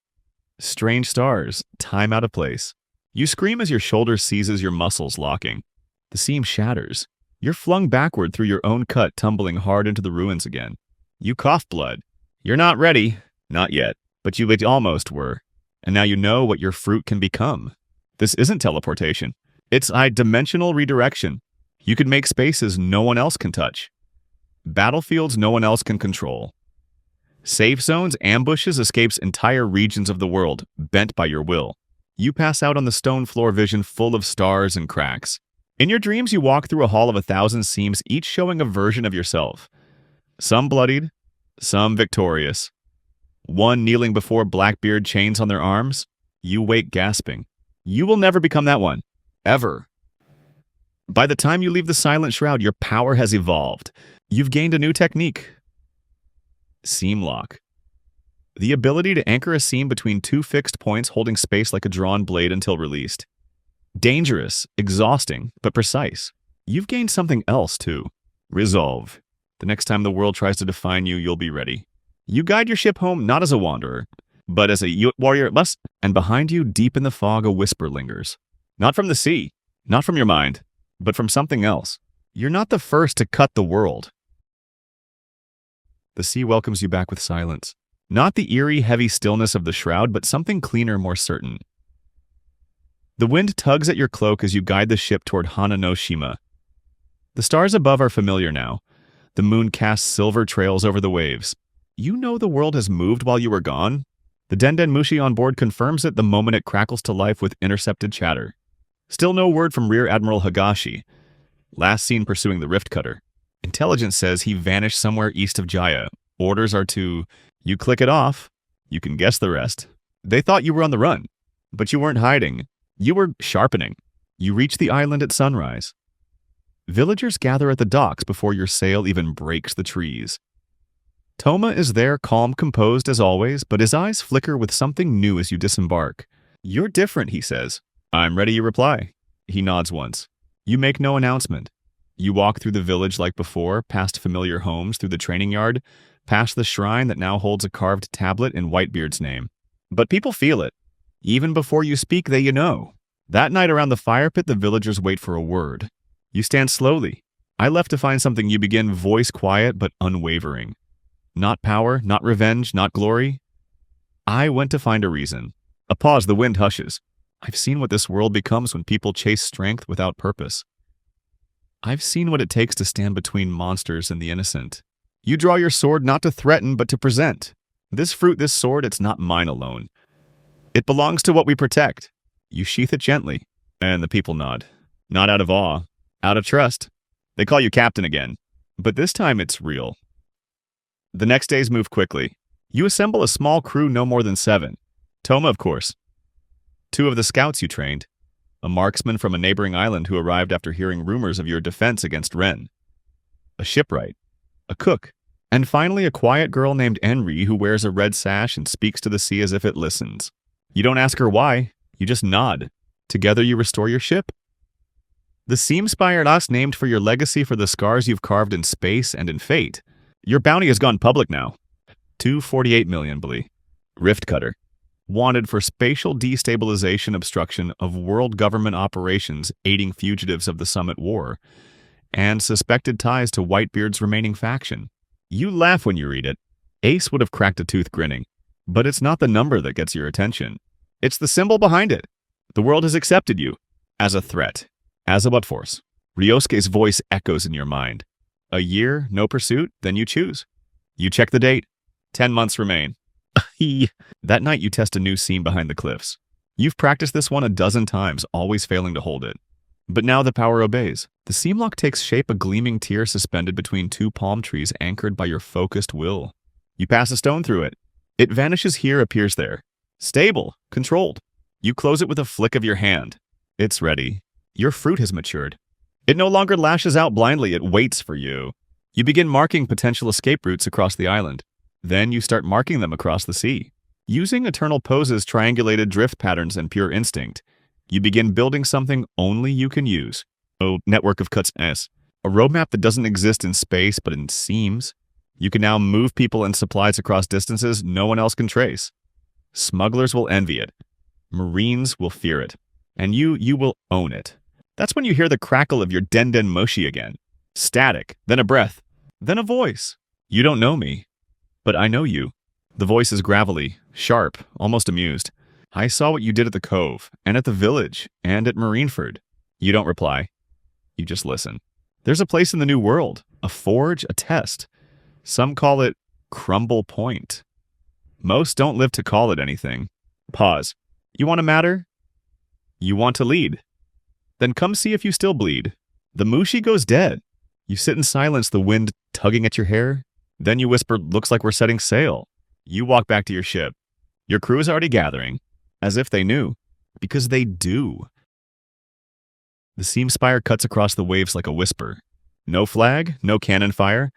Strange stars. Time out of place. You scream as your shoulder seizes your muscles locking. The seam shatters. You're flung backward through your own cut, tumbling hard into the ruins again. You cough blood. You're not ready. Not yet. But you almost were. And now you know what your fruit can become. This isn't teleportation. It's dimensional redirection. You can make spaces no one else can touch. Battlefields no one else can control. Safe zones, ambushes, escapes, entire regions of the world, bent by your will. You pass out on the stone floor, vision full of stars and cracks. In your dreams, you walk through a hall of 1,000 seams, each showing a version of yourself. Some bloodied, some victorious. One kneeling before Blackbeard, chains on their arms. You wake gasping. You will never become that one. Ever. By the time you leave the silent shroud, your power has evolved. You've gained a new technique. Seam lock. The ability to anchor a seam between two fixed points, holding space like a drawn blade until released. Dangerous, exhausting, but precise. You've gained something else, too. Resolve. The next time the world tries to define you, you'll be ready. You guide your ship home not as a wanderer, but as a warrior it must, and behind you, deep in the fog, a whisper lingers. Not from the sea, not from your mind, but from something else. You're not the first to cut the world. The sea welcomes you back with silence. Not the eerie, heavy stillness of the shroud, but something cleaner, more certain. The wind tugs at your cloak as you guide the ship toward Hananoshima. The stars above are familiar now. The moon casts silver trails over the waves. You know the world has moved while you were gone. The Denden Mushi on board confirms it the moment it crackles to life with intercepted chatter. Still no word from Rear Admiral Higashi. Last seen pursuing the Rift Cutter. Intelligence says he vanished somewhere east of Jaya. Orders are to, you click it off, you can guess the rest. They thought you were on the run, but you weren't hiding. You were sharpening. You reach the island at sunrise. Villagers gather at the docks before your sail even breaks the trees. Toma is there, calm, composed as always, but his eyes flicker with something new as you disembark. You're different, he says. I'm ready, you reply. He nods once. You make no announcement. You walk through the village like before, past familiar homes, through the training yard, past the shrine that now holds a carved tablet in Whitebeard's name. But people feel it. Even before you speak, you know. That night around the fire pit, the villagers wait for a word. You stand slowly. I left to find something. You begin, voice quiet but unwavering. Not power, not revenge, not glory. I went to find a reason. A pause, the wind hushes. I've seen what this world becomes when people chase strength without purpose. I've seen what it takes to stand between monsters and the innocent. You draw your sword not to threaten but to present. This fruit, this sword, it's not mine alone. It belongs to what we protect. You sheath it gently, and the people nod. Not out of awe, out of trust. They call you captain again, but this time it's real. The next days move quickly. You assemble a small crew, no more than 7. Toma, of course. 2 of the scouts you trained. A marksman from a neighboring island who arrived after hearing rumors of your defense against Ren. A shipwright. A cook. And finally a quiet girl named Enri who wears a red sash and speaks to the sea as if it listens. You don't ask her why, you just nod. Together you restore your ship. The sea-inspired us named for your legacy for the scars you've carved in space and in fate. Your bounty has gone public now. 248 million, Blee. Rift Cutter. Wanted for spatial destabilization obstruction of world government operations aiding fugitives of the Summit War, and suspected ties to Whitebeard's remaining faction. You laugh when you read it. Ace would have cracked a tooth grinning. But it's not the number that gets your attention. It's the symbol behind it. The world has accepted you. As a threat. As a what force. Ryosuke's voice echoes in your mind. A year, no pursuit, then you choose. You check the date. 10 months remain. That night you test a new seam behind the cliffs. You've practiced this one a dozen times, always failing to hold it. But now the power obeys. The seam lock takes shape, a gleaming tear suspended between 2 palm trees anchored by your focused will. You pass a stone through it. It vanishes here, appears there. Stable, controlled. You close it with a flick of your hand. It's ready. Your fruit has matured. It no longer lashes out blindly, it waits for you. You begin marking potential escape routes across the island. Then you start marking them across the sea. Using eternal poses, triangulated drift patterns, and pure instinct, you begin building something only you can use. A network of cuts S. A roadmap that doesn't exist in space but in seams. You can now move people and supplies across distances no one else can trace. Smugglers will envy it. Marines will fear it. And you will own it. That's when you hear the crackle of your Denden Moshi again. Static, then a breath, then a voice. You don't know me, but I know you. The voice is gravelly, sharp, almost amused. I saw what you did at the cove, and at the village, and at Marineford. You don't reply. You just listen. There's a place in the New World, a forge, a test. Some call it Crumble Point. Most don't live to call it anything. Pause. You want to matter? You want to lead? Then come see if you still bleed. The Mushi goes dead. You sit in silence, the wind tugging at your hair. Then you whisper, looks like we're setting sail. You walk back to your ship. Your crew is already gathering, as if they knew, because they do. The seam spire cuts across the waves like a whisper. No flag, no cannon fire,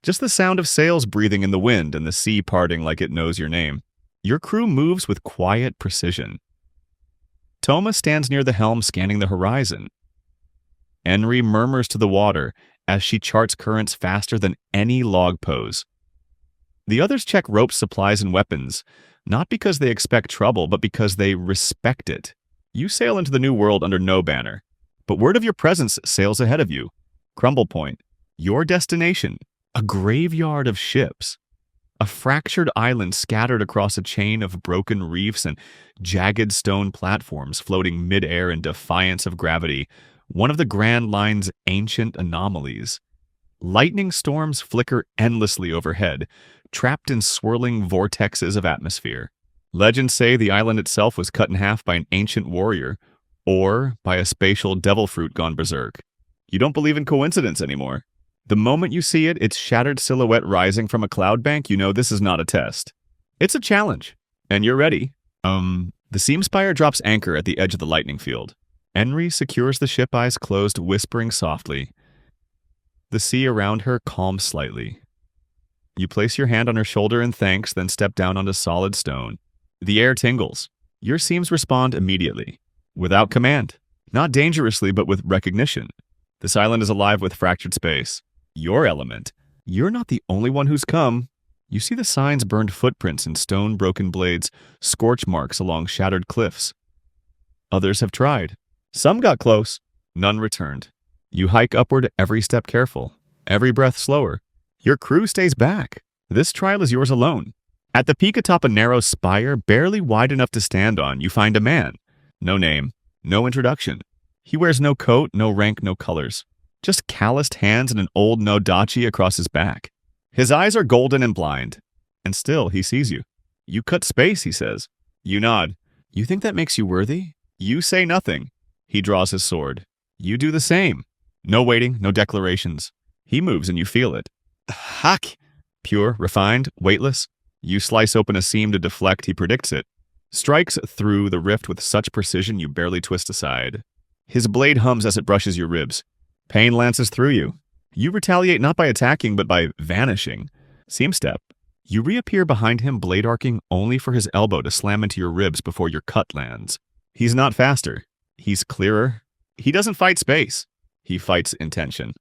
just the sound of sails breathing in the wind and the sea parting like it knows your name. Your crew moves with quiet precision. Toma stands near the helm scanning the horizon. Enri murmurs to the water as she charts currents faster than any log pose. The others check ropes, supplies, and weapons, not because they expect trouble, but because they respect it. You sail into the New World under no banner, but word of your presence sails ahead of you. Crumble Point, your destination, a graveyard of ships. A fractured island scattered across a chain of broken reefs and jagged stone platforms floating mid-air in defiance of gravity, one of the Grand Line's ancient anomalies. Lightning storms flicker endlessly overhead, trapped in swirling vortexes of atmosphere. Legends say the island itself was cut in half by an ancient warrior, or by a spatial devil fruit gone berserk. You don't believe in coincidence anymore. The moment you see it, its shattered silhouette rising from a cloud bank, you know this is not a test. It's a challenge, and you're ready. The Seam Spire drops anchor at the edge of the lightning field. Henry secures the ship, eyes closed, whispering softly. The sea around her calms slightly. You place your hand on her shoulder in thanks, then step down onto solid stone. The air tingles. Your seams respond immediately. Without command. Not dangerously, but with recognition. This island is alive with fractured space. Your element. You're not the only one who's come. You see the signs, burned footprints in stone broken blades, scorch marks along shattered cliffs. Others have tried. Some got close. None returned. You hike upward, every step careful, every breath slower. Your crew stays back. This trial is yours alone. At the peak atop a narrow spire, barely wide enough to stand on, you find a man. No name, no introduction. He wears no coat, no rank, no colors. Just calloused hands and an old nodachi across his back. His eyes are golden and blind. And still, he sees you. You cut space, he says. You nod. You think that makes you worthy? You say nothing. He draws his sword. You do the same. No waiting, no declarations. He moves and you feel it. Hack! Pure, refined, weightless. You slice open a seam to deflect, he predicts it. Strikes through the rift with such precision you barely twist aside. His blade hums as it brushes your ribs. Pain lances through you. You retaliate not by attacking, but by vanishing. Seam step. You reappear behind him, blade arcing only for his elbow to slam into your ribs before your cut lands. He's not faster. He's clearer. He doesn't fight space. He fights intention.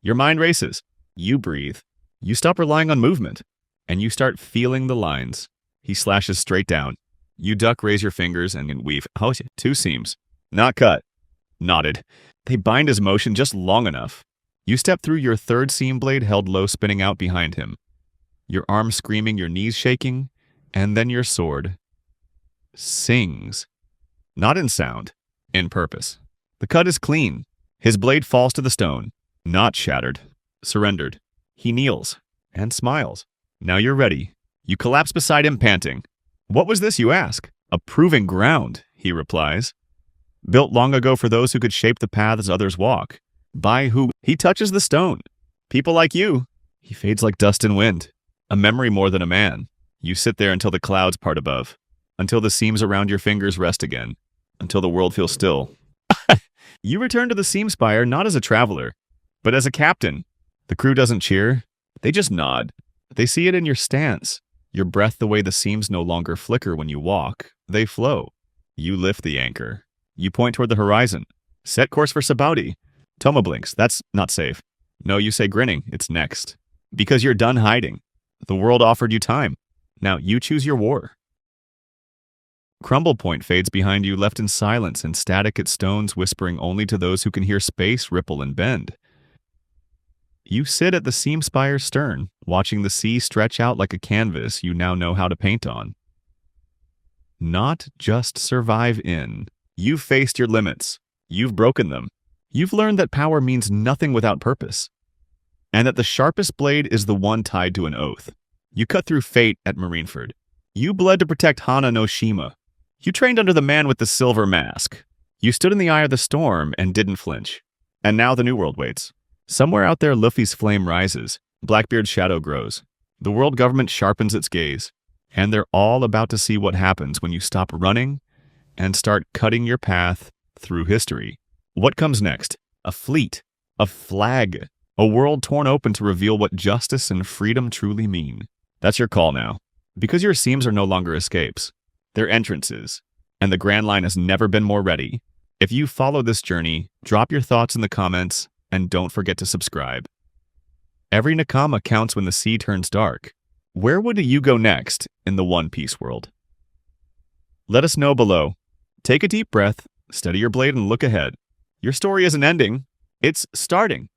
Your mind races. You breathe. You stop relying on movement. And you start feeling the lines. He slashes straight down. You duck, raise your fingers, and weave. Oh, two seams. Not cut. Knotted. They bind his motion just long enough. You step through, your third seam blade held low, spinning out behind him. Your arms screaming, your knees shaking, and then your sword sings. Not in sound, in purpose. The cut is clean. His blade falls to the stone. Not shattered. Surrendered. He kneels and smiles. Now you're ready. You collapse beside him, panting. What was this, you ask? A proving ground, he replies. Built long ago for those who could shape the paths others walk. By who? He touches the stone. People like you. He fades like dust and wind. A memory more than a man. You sit there until the clouds part above. Until the seams around your fingers rest again. Until the world feels still. You return to the Seam Spire not as a traveler, but as a captain. The crew doesn't cheer. They just nod. They see it in your stance. Your breath, the way the seams no longer flicker when you walk. They flow. You lift the anchor. You point toward the horizon. Set course for Sabaudi. Toma blinks. That's not safe. No, you say, grinning. It's next. Because you're done hiding. The world offered you time. Now you choose your war. Crumble Point fades behind you, left in silence and static at stones, whispering only to those who can hear space ripple and bend. You sit at the Seam Spire's stern, watching the sea stretch out like a canvas you now know how to paint on. Not just survive in. You've faced your limits. You've broken them. You've learned that power means nothing without purpose. And that the sharpest blade is the one tied to an oath. You cut through fate at Marineford. You bled to protect Hana no Shima. You trained under the man with the silver mask. You stood in the eye of the storm and didn't flinch. And now the new world waits. Somewhere out there, Luffy's flame rises. Blackbeard's shadow grows. The world government sharpens its gaze. And they're all about to see what happens when you stop running and start cutting your path through history. What comes next? A fleet. A flag. A world torn open to reveal what justice and freedom truly mean. That's your call now. Because your seams are no longer escapes. They're entrances. And the Grand Line has never been more ready. If you follow this journey, drop your thoughts in the comments and don't forget to subscribe. Every Nakama counts when the sea turns dark. Where would you go next in the One Piece world? Let us know below. Take a deep breath, steady your blade, and look ahead. Your story isn't ending. It's starting.